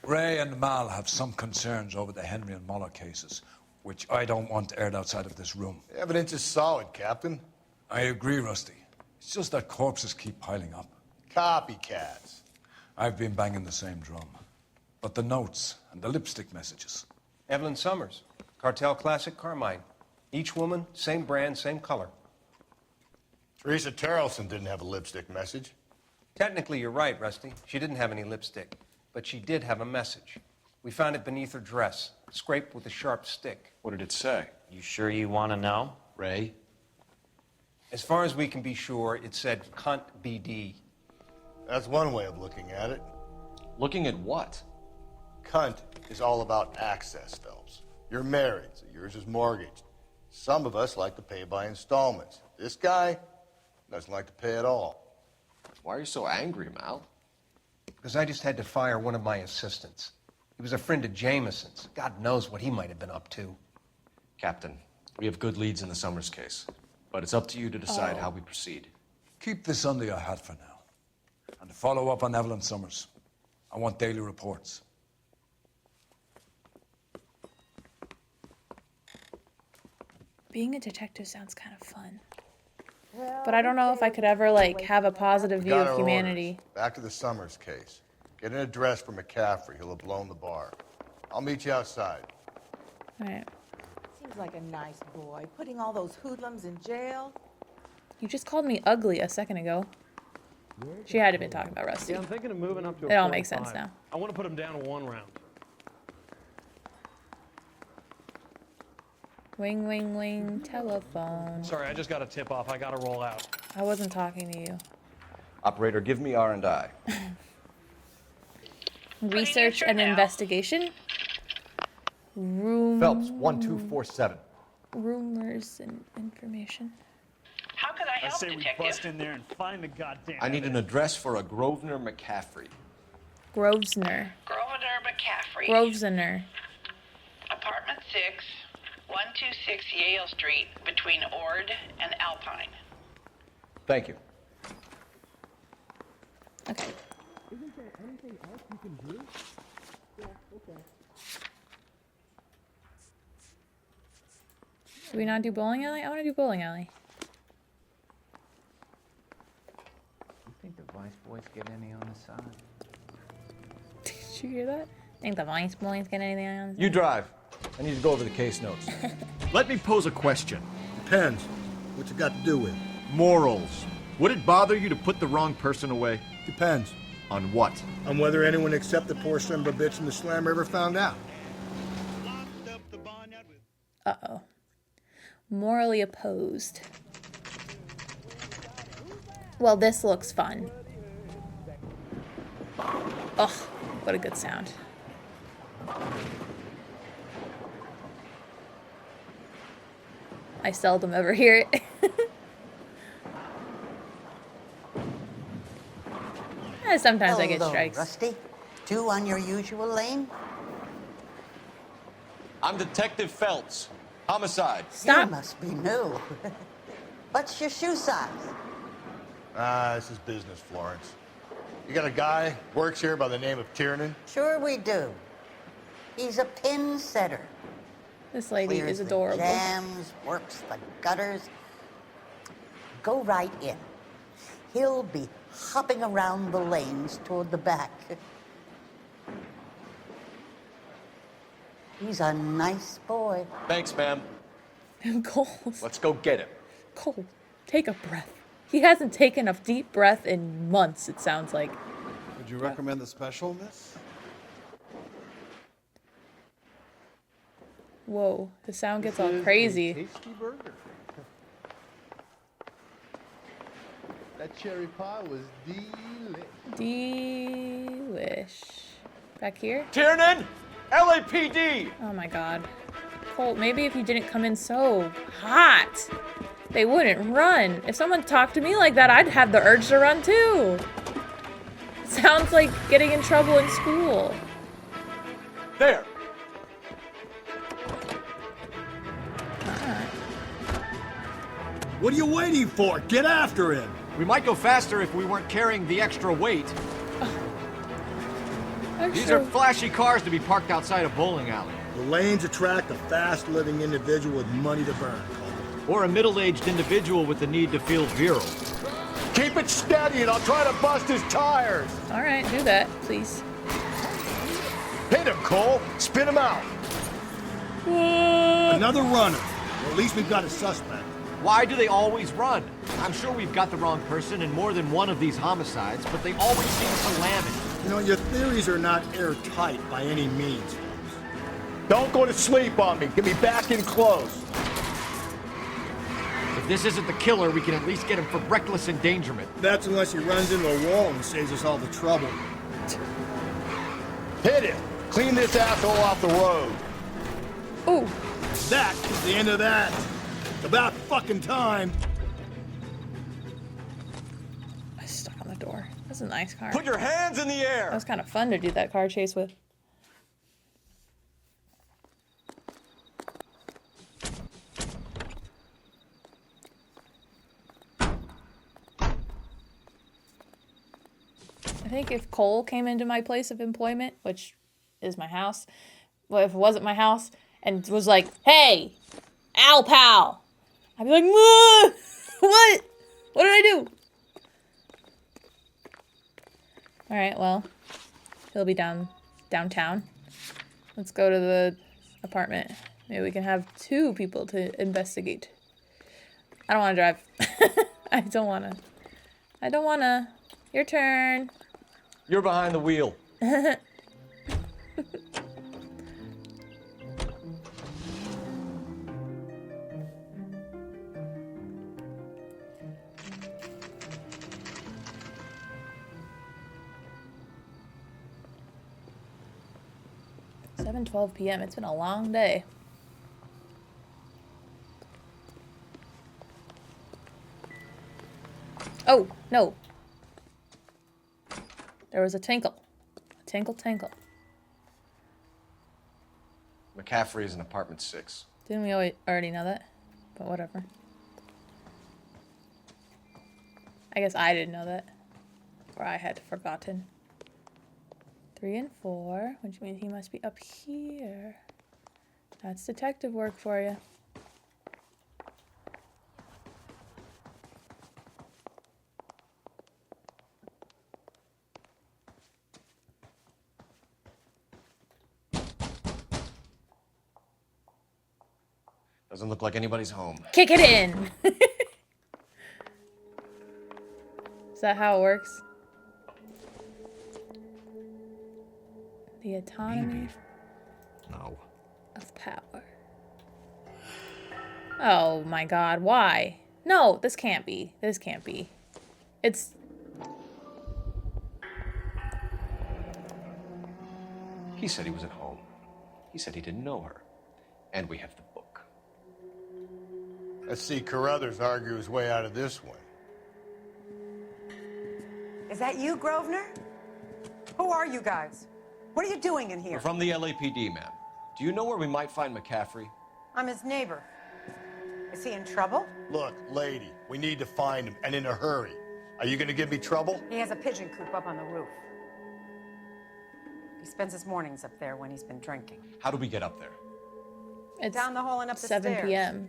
Ray and Mal have some concerns over the Henry and Muller cases, which I don't want aired outside of this room. The evidence is solid, Captain. I agree, Rusty. It's just that corpses keep piling up. Copycats. I've been banging the same drum. But the notes and the lipstick messages. Evelyn Summers, Cartel Classic Carmine. Each woman, same brand, same color. Teresa Terrelson didn't have a lipstick message. Technically, you're right, Rusty. She didn't have any lipstick, but she did have a message. We found it beneath her dress, scraped with a sharp stick. What did it say? You sure you want to know? Ray? As far as we can be sure, it said cunt BD. That's one way of looking at it. Looking at what? Cunt is all about access, Phelps. You're married, so yours is mortgaged. Some of us like to pay by installments. This guy doesn't like to pay at all. Why are you so angry, Mal? Because I just had to fire one of my assistants. He was a friend of Jameson's. God knows what he might have been up to. Captain, we have good leads in the Summers case, but it's up to you to decide how we proceed. Keep this under your hat for now. And to follow up on Evelyn Summers, I want daily reports. Being a detective sounds kind of fun. But I don't know if I could ever, like, have a positive view of humanity. Back to the Summers case. Get an address for McCaffrey. He'll have blown the bar. I'll meet you outside. All right. Seems like a nice boy. Putting all those hoodlums in jail. You just called me ugly a second ago. She had to be talking about Rusty. Yeah, I'm thinking of moving up to a It all makes sense 45. now. I want to put him down to 1 round. Wing, wing, wing, telephone. Sorry, I just got a tip off. I got to roll out. I wasn't talking to you. Operator, give me R&I. Research and investigation. Phelps, 1247. Rumors and information. How could I help, say we bust in there and find the goddamn. I need an address for a Grosvenor McCaffrey. Grosvenor. Grosvenor McCaffrey. Grosvenor. Apartment 6, 126 Yale Street, between Ord and Alpine. Thank you. Okay. Isn't there anything else you can do? Yeah, okay. Do we not do bowling alley? I want to do bowling alley. You think the Vice Boys get any on the side? Did you hear that? Think the Vice Boys get anything on? You drive. I need to go over the case notes. Let me pose a question. Depends. What you got to do with? Morals. Would it bother you to put the wrong person away? Depends. On what? On whether anyone except the poor son of a bitch in the slammer ever found out. Uh-oh. Morally opposed. Well, this looks fun. Oh, what a good sound. I seldom ever hear it. Sometimes I get strikes. Rusty, 2 on your usual lane? I'm Detective Phelps. Homicide. You must be new. What's your shoe size? This is business, Florence. You got a guy works here by the name of Tiernan? Sure we do. He's a pin setter. This lady Clears is adorable. The jams, works the gutters. Go right in. He'll be hopping around the lanes toward the back. He's a nice boy. Thanks, ma'am. Cole. Let's go get him. Cole, take a breath. He hasn't taken a deep breath in months, it sounds like. Would you recommend the special, miss? Whoa, the sound gets all crazy. Tasty burger. That cherry pie was Delish. Back here? Tiernan! LAPD! Oh my god. Colt, maybe if you didn't come in so hot, they wouldn't run. If someone talked to me like that, I'd have the urge to run too. Sounds like getting in trouble in school. There! What are you waiting for? Get after him! We might go faster if we weren't carrying the extra weight. These are flashy cars to be parked outside a bowling alley. The lanes attract a fast-living individual with money to burn. Or a middle-aged individual with the need to feel virile. Keep it steady and I'll try to bust his tires. All right, do that, please. Hit him, Cole. Spin him out. What? Another runner. Well, at least we've got a suspect. Why do they always run? I'm sure we've got the wrong person in more than one of these homicides, but they always seem to lam it. You know, your theories are not airtight by any means. Don't go to sleep on me. Get me back in close. If this isn't the killer, we can at least get him for reckless endangerment. That's unless he runs into a wall and saves us all the trouble. Hit it. Clean this asshole off the road. Ooh. That is the end of that. It's about fucking time. I stuck on the door. That's a nice car. Put your hands in the air. That was kind of fun to do that car chase with. I think if Cole came into my place of employment, which is my house, well, if it wasn't my house, and was like, hey, Al pal, I'd be like, what? What did I do? All right, well, he'll be downtown. Let's go to the apartment. Maybe we can have 2 people to investigate. I don't want to drive. I don't want to. Your turn. You're behind the wheel. It's 7:12 p.m. It's been a long day. Oh, no. There was a tinkle. A tinkle, tinkle. McCaffrey is in apartment 6. Didn't we already know that? But whatever. I guess I didn't know that. Or I had forgotten. 3 and 4, which means he must be up here. That's detective work for you. Doesn't look like anybody's home. Kick it in! Is that how it works? The autonomy No. of power. Oh my god, why? No, this can't be. This can't be. It's... He said he was at home. He said he didn't know her. And we have the book. Let's see Carruthers argue his way out of this one. Is that you, Grosvenor? Who are you guys? What are you doing in here? We're from the LAPD, ma'am. Do you know where we might find McCaffrey? I'm his neighbor. Is he in trouble? Look, lady, we need to find him, and in a hurry. Are you gonna give me trouble? He has a pigeon coop up on the roof. He spends his mornings up there when he's been drinking. How do we get up there? It's down the hall and up the 7 stairs. p.m.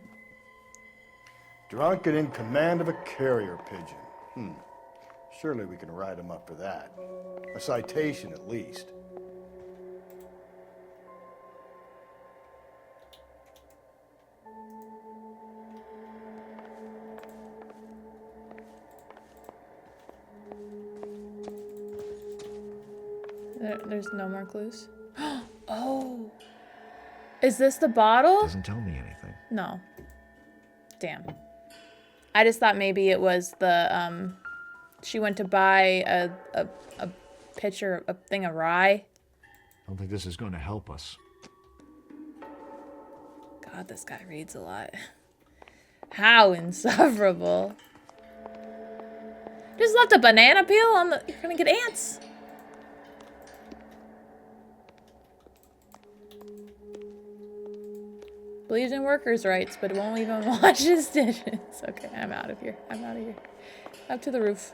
Drunk and in command of a carrier pigeon. Surely we can write him up for that. A citation, at least. There's no more clues. Oh! Is this the bottle? Doesn't tell me anything. No. Damn. I just thought maybe it was the, she went to buy a pitcher, a thing of rye. I don't think this is going to help us. God, this guy reads a lot. How insufferable. Just left a banana peel on the... You're gonna get ants. Believes in workers' rights, but won't even wash his dishes. Okay, I'm out of here. I'm out of here. Up to the roof.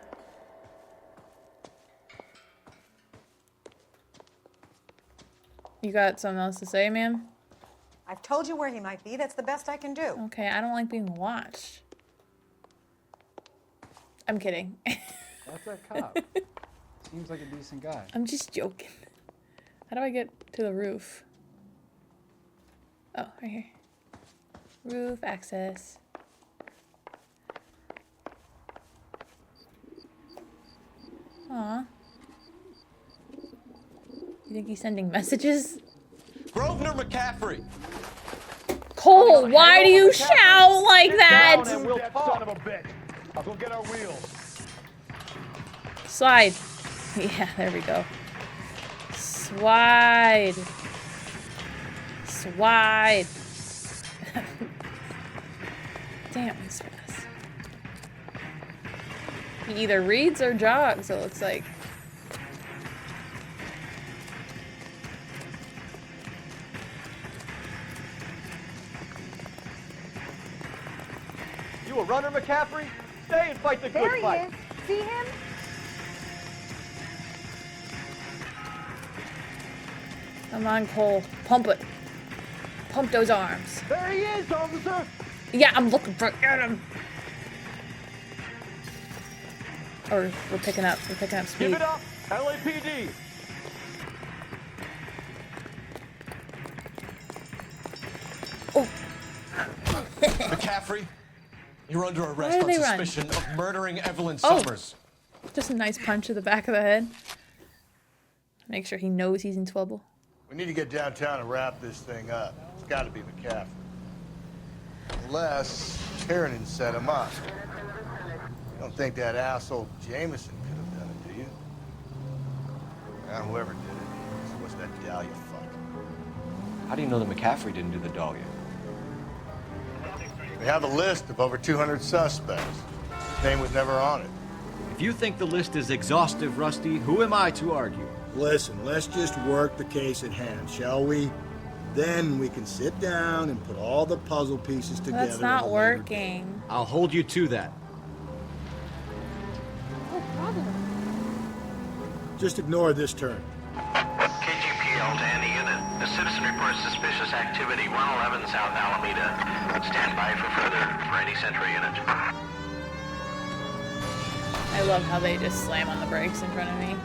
You got something else to say, ma'am? I've told you where he might be. That's the best I can do. Okay, I don't like being watched. I'm kidding. That's that cop. Seems like a decent guy. I'm just joking. How do I get to the roof? Oh, right here. Roof access. Aw. You think he's sending messages? Grosvenor McCaffrey! Cole, why do you shout like that? Down and we'll son of a bitch. I'll go get our wheels. Slide. Yeah, there we go. Slide. Slide. Damn, he's fast. He either reads or jogs, it looks like. You a runner, McCaffrey? Stay and fight the good fight. See him? Come on, Cole. Pump it. Pump those arms. There he is, officer. Yeah, I'm looking for him. Or we're picking up speed. Give it up, LAPD. Oh. McCaffrey, you're under arrest Why on do they run? suspicion of murdering Evelyn Oh. Summers. Just a nice punch to the back of the head. Make sure he knows he's in trouble. We need to get downtown and wrap this thing up. It's got to be McCaffrey. Unless Tiernan set him up. You don't think that asshole Jameson could have done it, do you? Whoever did it. So what's that Dahlia fuck? How do you know that McCaffrey didn't do the Dahlia? We have a list of over 200 suspects. His name was never on it. If you think the list is exhaustive, Rusty, who am I to argue? Listen, let's just work the case at hand, shall we? Then we can sit down and put all the puzzle pieces together. That's not working. I'll hold you to that. Oh, brother. Just ignore this turn. KGPL to any unit. A citizen reports suspicious activity 111 South Alameda. Stand by for further for any Central unit. I love how they just slam on the brakes in front of me.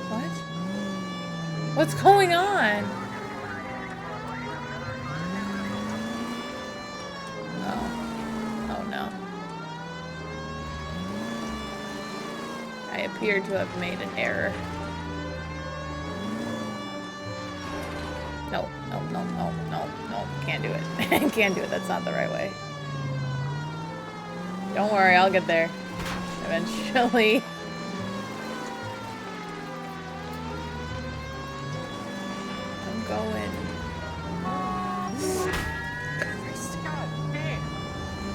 What? What's going on? Oh. Oh no. I appear to have made an error. No, no, no, no, no, no. Can't do it. Can't do it. That's not the right way. Don't worry, I'll get there. Eventually. I'm going.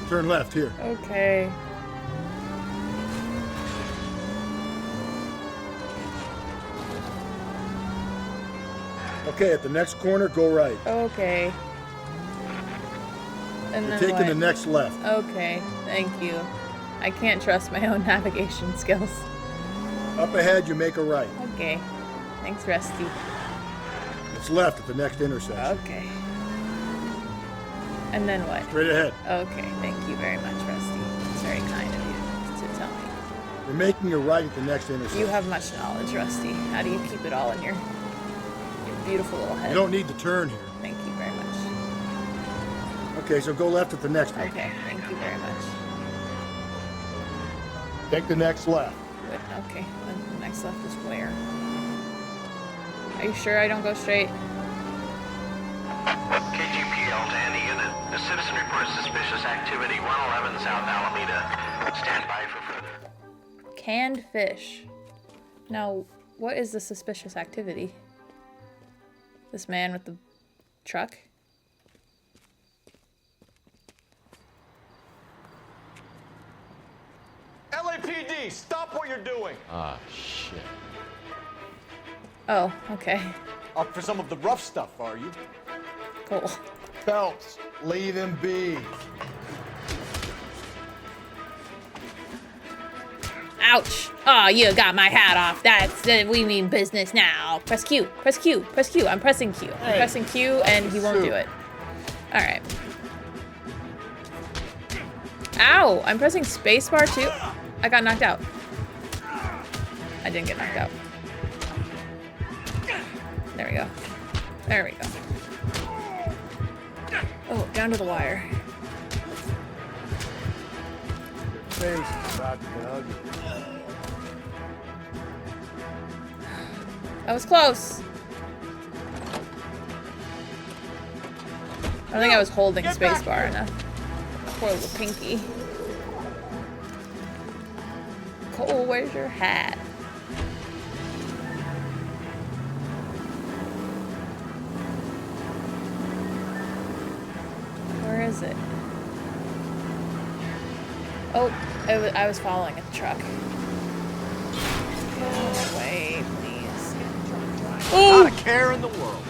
Turn left here. Okay. Okay, at the next corner, go right. Okay. And You're then taking the what? next left. Okay, thank you. I can't trust my own navigation skills. Up ahead, you make a right. Okay. Thanks, Rusty. It's left at the next intersection. Okay. And then what? Straight ahead. Okay, thank you very much, Rusty. It's very kind of you to tell me. You're making a right at the next intersection. You have much knowledge, Rusty. How do you keep it all in your beautiful little head? You don't need to turn here. Thank you very much. Okay, so go left at the next one. Okay, thank you very much. Take the next left. Wait, okay, then the next left is where? Are you sure I don't go straight? KGPL to any unit. A citizen reports suspicious activity 111 South Alameda. Stand by for further. Canned fish. Now, what is the suspicious activity? This man with the truck? LAPD, stop what you're doing. Ah, shit. Oh, okay. Up for some of the rough stuff, are you? Cool. Phelps, leave him be. Ouch! Oh, you got my hat off. That's, we mean business now. Press Q, press Q, press Q. I'm pressing Q. I'm pressing Q and he won't do it. All right. Ow! I'm pressing spacebar too. I got knocked out. I didn't get knocked out. There we go. There we go. Oh, down to the wire. face is about to get ugly. That was close. I don't think I was holding spacebar enough. Poor little pinky. Cole, where's your hat? Where is it? Oh, I was following a truck. Go away, please. Not a care in the world.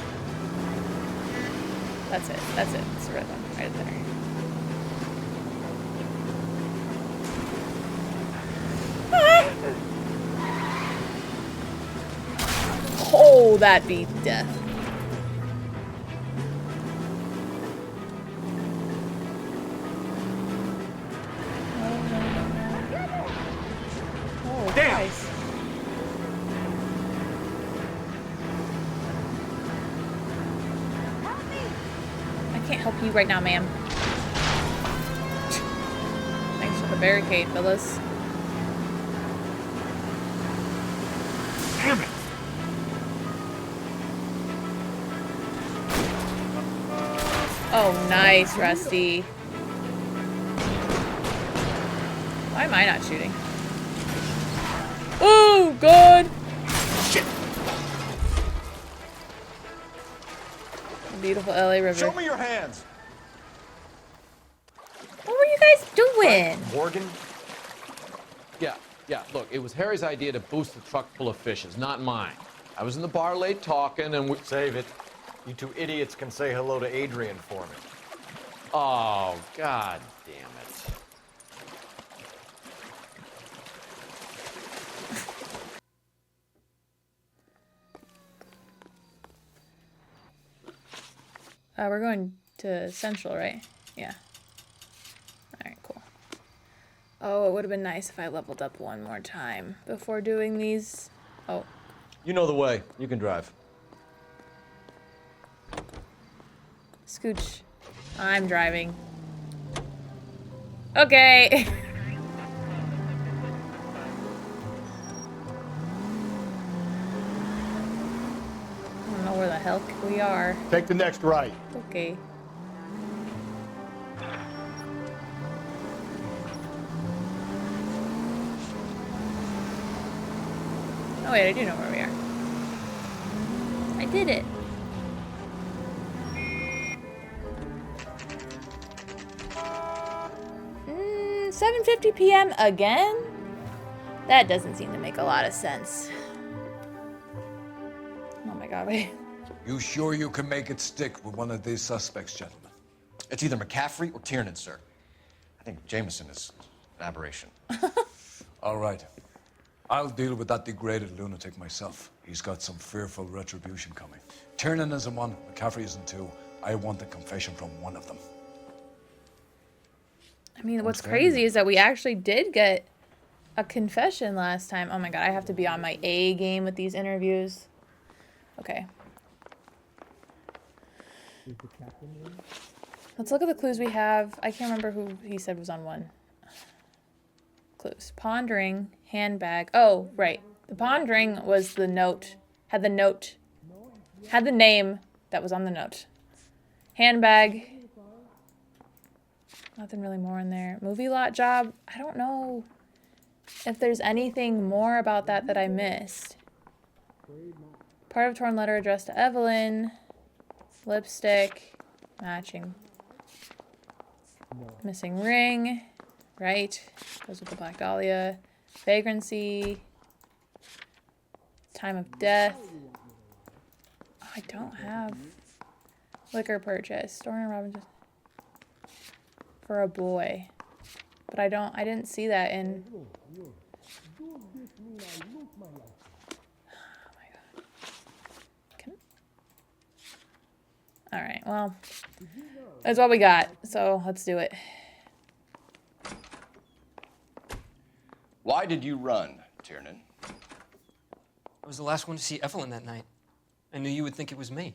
That's it. That's it. It's the red one right there. Oh, that beat death. Oh, damn. Christ. I can't help you right now, ma'am. Thanks for the barricade, Phyllis. Damn it. Oh, nice, Rusty. Why am I not shooting? Oh, good. Shit. The beautiful LA River. Show me your hands. What were you guys doing? Morgan? Yeah, look, it was Harry's idea to boost the truck full of fishes, not mine. I was in the bar late talking and we... Save it. You two idiots can say hello to Adrian for me. Oh, god damn it. We're going to Central, right? Yeah. Alright, cool. Oh, it would have been nice if I leveled up one more time before doing these. Oh. You know the way. You can drive. Scooch. I'm driving. Okay. I don't know where the hell we are. Take the next right. Okay. Oh wait, I do know where we are. I did it. Mm, 7:50 p.m. again? That doesn't seem to make a lot of sense. Oh my god, wait. You sure you can make it stick with one of these suspects, gentlemen? It's either McCaffrey or Tiernan, sir. I think Jameson is an aberration. All right. I'll deal with that degraded lunatic myself. He's got some fearful retribution coming. Tiernan is in one, McCaffrey is in two. I want a confession from one of them. I mean, what's crazy is that we actually did get a confession last time. Oh my god, I have to be on my A game with these interviews. Okay. Let's look at the clues we have. I can't remember who he said was on one. Clues. Pondering, handbag. Oh, right. The pondering was the note. Had the name that was on the note. Handbag. Nothing really more in there. Movie lot job. I don't know if there's anything more about that that I missed. Part of torn letter addressed to Evelyn. Lipstick. Matching. Missing ring. Right. Goes with the Black Dahlia. Vagrancy. Time of death. Oh, I don't have liquor purchase. Store in Robinson. For a boy. But I didn't see that in... Oh my god. Alright, well. That's what we got. So, let's do it. Why did you run, Tiernan? I was the last one to see Evelyn that night. I knew you would think it was me.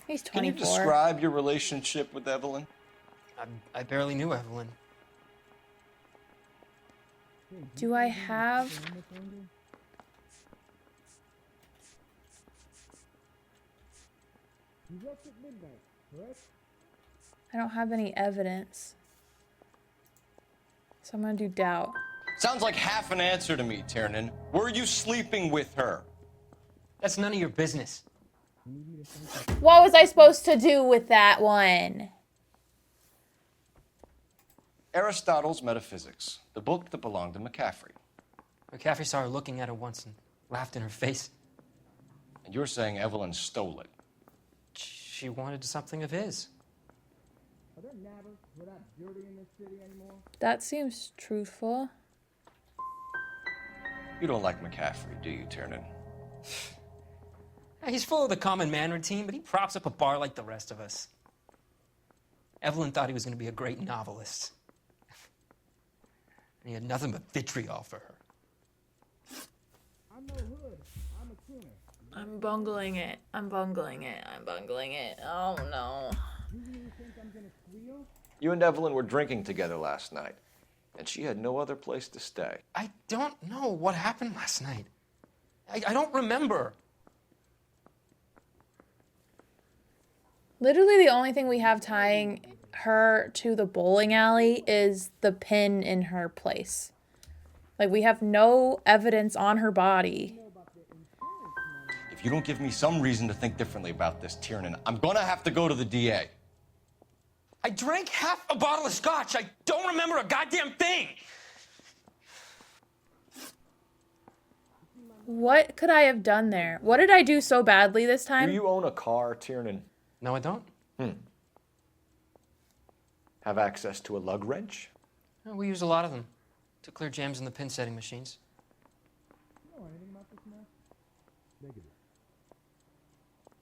He's 24. Can you describe your relationship with Evelyn? I barely knew Evelyn. Do I have... You left at midnight, correct? I don't have any evidence. So I'm gonna do doubt. Sounds like half an answer to me, Tiernan. Were you sleeping with her? That's none of your business. What was I supposed to do with that one? Aristotle's Metaphysics, the book that belonged to McCaffrey. McCaffrey saw her looking at her once and laughed in her face. And you're saying Evelyn stole it? She wanted something of his. Are there nabbers without beauty in this city anymore? That seems truthful. You don't like McCaffrey, do you, Tiernan? He's full of the common man routine, but he props up a bar like the rest of us. Evelyn thought he was going to be a great novelist. And he had nothing but vitriol for her. I'm no hood. I'm a tuner. I'm bungling it. I'm bungling it. I'm bungling it. Oh no. You really think I'm gonna squeal? You and Evelyn were drinking together last night, and she had no other place to stay. I don't know what happened last night. I don't remember. Literally the only thing we have tying her to the bowling alley is the pin in her place. Like, we have no evidence on her body. If you don't give me some reason to think differently about this, Tiernan, I'm gonna have to go to the DA. I drank half a bottle of scotch. I don't remember a goddamn thing. What could I have done there? What did I do so badly this time? Do you own a car, Tiernan? No, I don't. Have access to a lug wrench? We use a lot of them to clear jams in the pin setting machines. You know anything about this mess? Negative.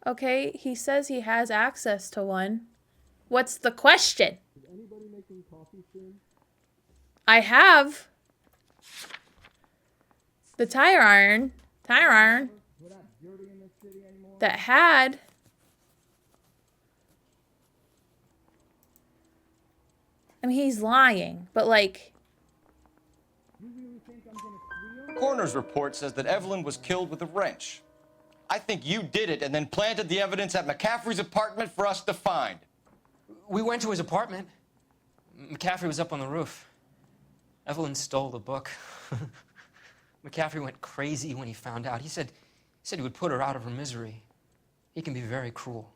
Okay, he says he has access to one. What's the question? Is anybody making coffee soon? I have the tire iron Without beauty in this city anymore? that had I mean, he's lying, but like... You really think I'm gonna squeal? Coroner's report says that Evelyn was killed with a wrench. I think you did it and then planted the evidence at McCaffrey's apartment for us to find. We went to his apartment. McCaffrey was up on the roof. Evelyn stole the book. McCaffrey went crazy when he found out. He said he would put her out of her misery. He can be very cruel.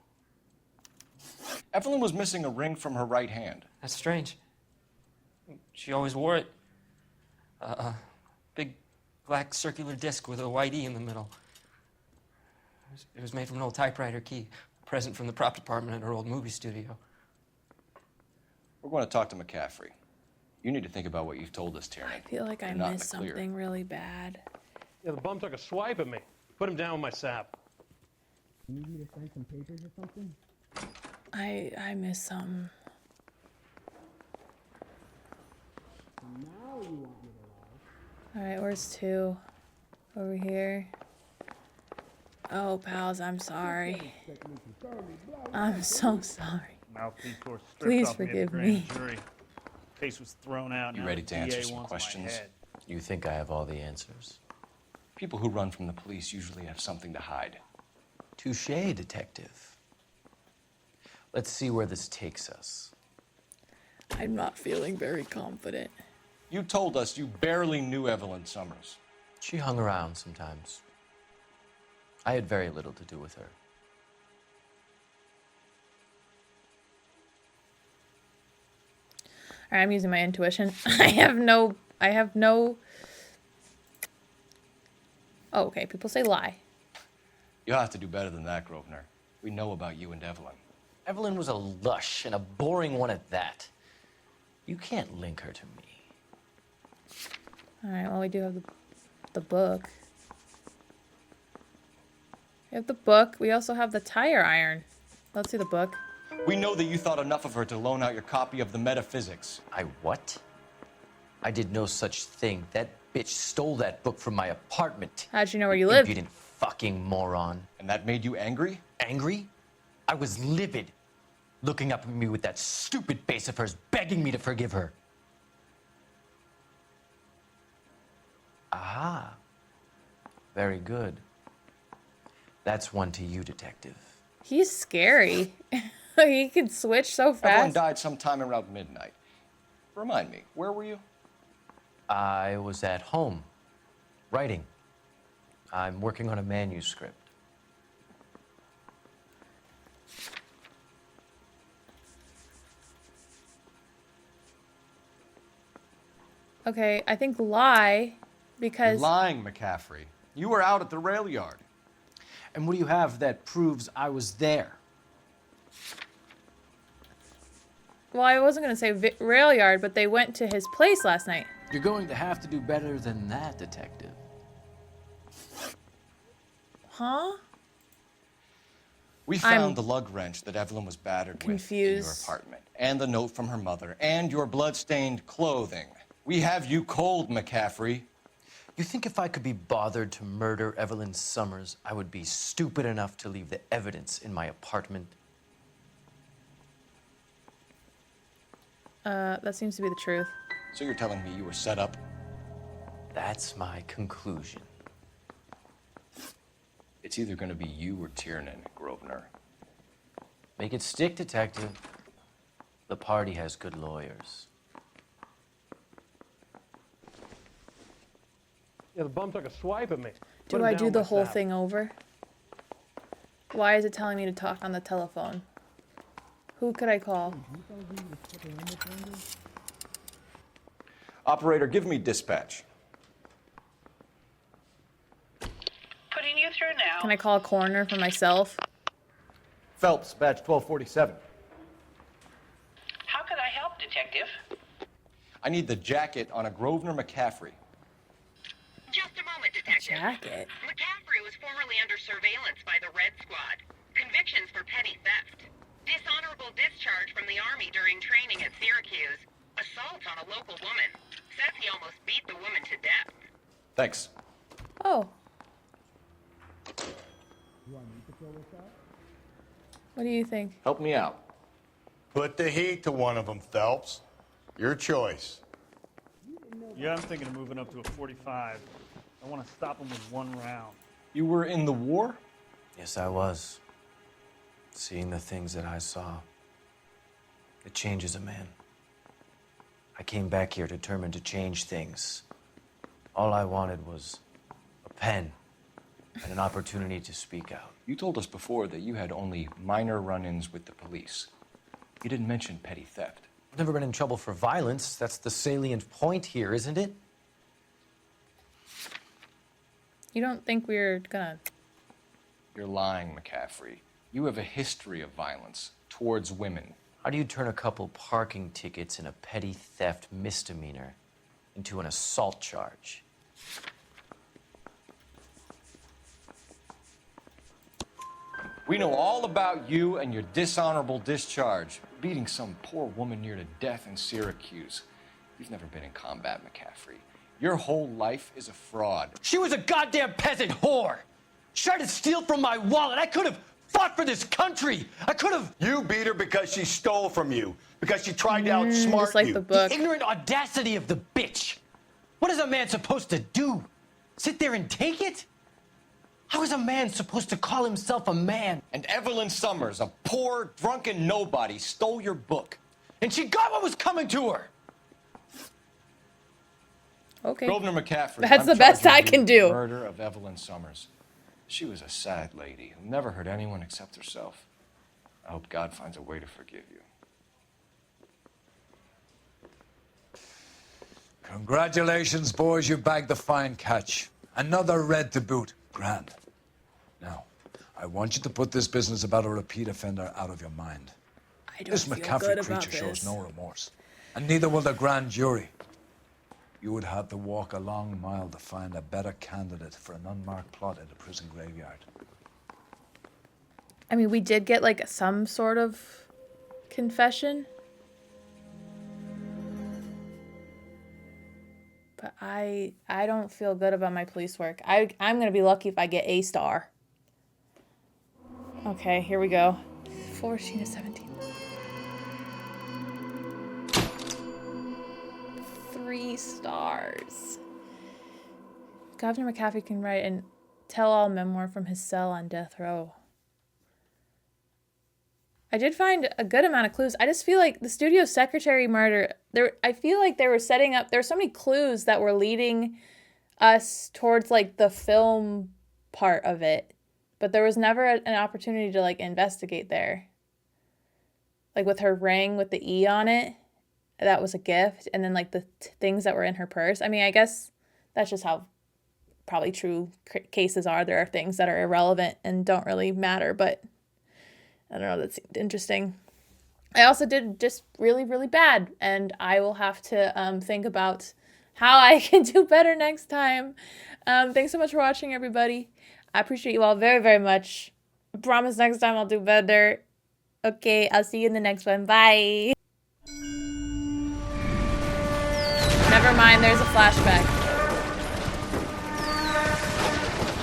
Evelyn was missing a ring from her right hand. That's strange. She always wore it. A big black circular disc with a white E in the middle. It was made from an old typewriter key, a present from the prop department at her old movie studio. We're going to talk to McCaffrey. You need to think about what you've told us, Tiernan. I feel like I missed something really bad. Yeah, the bum took a swipe at me. Put him down with my sap. You need me to sign some papers or something? I missed something. Now you want me to lie. Alright, where's 2? Over here. Oh, pals, I'm sorry. I'm so sorry. Mouthpiece or stripped Please off me at the forgive grand me. Jury. Case was thrown out. You now ready the to answer DA some wants my questions? head. You think I have all the answers? People who run from the police usually have something to hide. Touché, detective. Let's see where this takes us. I'm not feeling very confident. You told us you barely knew Evelyn Summers. She hung around sometimes. I had very little to do with her. All right, I'm using my intuition. I have no... Oh, okay, people say lie. You'll have to do better than that, Grosvenor. We know about you and Evelyn. Evelyn was a lush, and a boring one at that. You can't link her to me. All right, well, we do have the book. We have the book. We also have the tire iron. Let's see the book. We know that you thought enough of her to loan out your copy of the Metaphysics. I what? I did no such thing. That bitch stole that book from my apartment. How'd you know where you live? Impudent fucking moron. And that made you angry? Angry? I was livid. looking up at me with that stupid face of hers, begging me to forgive her. Aha. Very good. That's one to you, Detective. He's scary. He can switch so Evelyn fast. died sometime around midnight. Remind me, where were you? I was at home, writing. I'm working on a manuscript. Okay, I think lie, because... You're lying, McCaffrey. You were out at the rail yard. And what do you have that proves I was there? Well, I wasn't going to say rail yard, but they went to his place last night. You're going to have to do better than that, Detective. Huh? We found the lug wrench that Evelyn was battered with in your apartment, and the note from her mother, and your blood-stained clothing. We have you cold, McCaffrey. You think if I could be bothered to murder Evelyn Summers, I would be stupid enough to leave the evidence in my apartment? That seems to be the truth. So you're telling me you were set up? That's my conclusion. It's either going to be you or Tiernan, Grosvenor. Make it stick, Detective. The party has good lawyers. Yeah, the bum took a swipe at me. Do I do the whole thing over? Why is it telling me to talk on the telephone? Who could I call? Operator, give me dispatch. Putting you through now. Can I call a coroner for myself? Phelps, badge 1247. How could I help, Detective? I need the jacket on a Grosvenor McCaffrey. Just a moment, Detective. Jacket? McCaffrey was formerly under surveillance by the Red Squad. Convictions for petty theft. Dishonorable discharge from the Army during training at Syracuse. Assault on a local woman. Says he almost beat the woman to death. Thanks. Oh. What do you think? Help me out. Put the heat to one of them, Phelps. Your choice. Yeah, I'm thinking of moving up to a 45. I want to stop him with one round. You were in the war? Yes, I was. Seeing the things that I saw, it changes a man. I came back here determined to change things. All I wanted was a pen and an opportunity to speak out. You told us before that you had only minor run-ins with the police. You didn't mention petty theft. I've never been in trouble for violence. That's the salient point here, isn't it? You don't think we're gonna... You're lying, McCaffrey. You have a history of violence towards women. How do you turn a couple parking tickets and a petty theft misdemeanor into an assault charge? We know all about you and your dishonorable discharge, beating some poor woman near to death in Syracuse. You've never been in combat, McCaffrey. Your whole life is a fraud. She was a goddamn peasant whore! She tried to steal from my wallet. I could have fought for this country. I could have... You beat her because she stole from you. Because she tried to outsmart just like you. the book. The ignorant audacity of the bitch. What is a man supposed to do? Sit there and take it? How is a man supposed to call himself a man? And Evelyn Summers, a poor, drunken nobody, stole your book. And she got what was coming to her. Okay. Grosvenor McCaffrey. That's I'm the best charging I you can with do. the murder of Evelyn Summers. She was a sad lady who never hurt anyone except herself. I hope God finds a way to forgive you. Congratulations, boys. You bagged the fine catch. Another red to boot. Grand. Now, I want you to put this business about a repeat offender out of your mind. I don't This feel McCaffrey good about creature shows this. no remorse. And neither will the grand jury. You would have to walk a long mile to find a better candidate for an unmarked plot at a prison graveyard. I mean, we did get like some sort of confession. But I don't feel good about my police work. I'm going to be lucky if I get a star. Okay, here we go. 14 to 17. 3 stars. Governor McCaffrey can write an tell-all memoir from his cell on death row. I did find a good amount of clues. I just feel like the studio secretary murder, I feel like they were setting up, there were so many clues that were leading us towards like the film part of it. But there was never an opportunity to like investigate there. Like with her ring with the E on it, that was a gift. And then like the things that were in her purse. I mean, I guess that's just how probably true cases are. There are things that are irrelevant and don't really matter, but I don't know, that seemed interesting. I also did just really, really bad, and I will have to think about how I can do better next time. Thanks so much for watching, everybody. I appreciate you all very, very much. I promise next time I'll do better. Okay, I'll see you in the next one. Bye. Never mind, there's a flashback.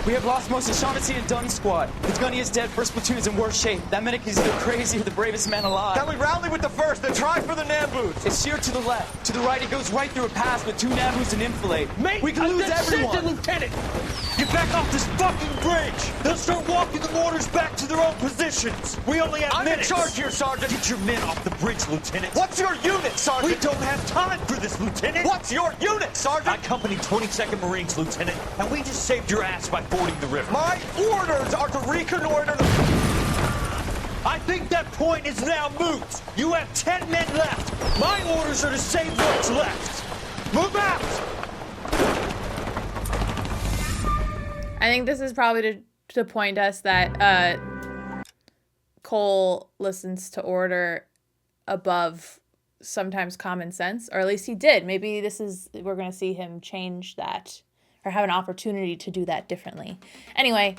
We have lost most of Shaughnessy and Dunn's squad. The gunny is dead, first platoon is in worse shape. That medic is either crazy or the bravest man alive. Then we rally with the first, then try for the Nambus. It's sheer to the left. To the right, it goes right through a pass with 2 Nambus and enfilade. Mate, we can lose everyone. Lieutenant! Get back off this fucking bridge! They'll start walking the mortars back to their own positions! We only have minutes! I'm in charge here, Sergeant! Get your men off the bridge, Lieutenant! What's your unit, Sergeant? We don't have time for this, Lieutenant! What's your unit, Sergeant? My company, 22nd Marines, Lieutenant, and we just saved your ass by fording the river. My orders are to reconnoiter the... I think that point is now moot! You have 10 men left! My orders are to save what's left! Move out! I think this is probably to point us that Cole listens to order above sometimes common sense, or at least he did. Maybe we're going to see him change that or have an opportunity to do that differently. Anyway,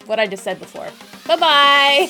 what I just said before. Bye-bye!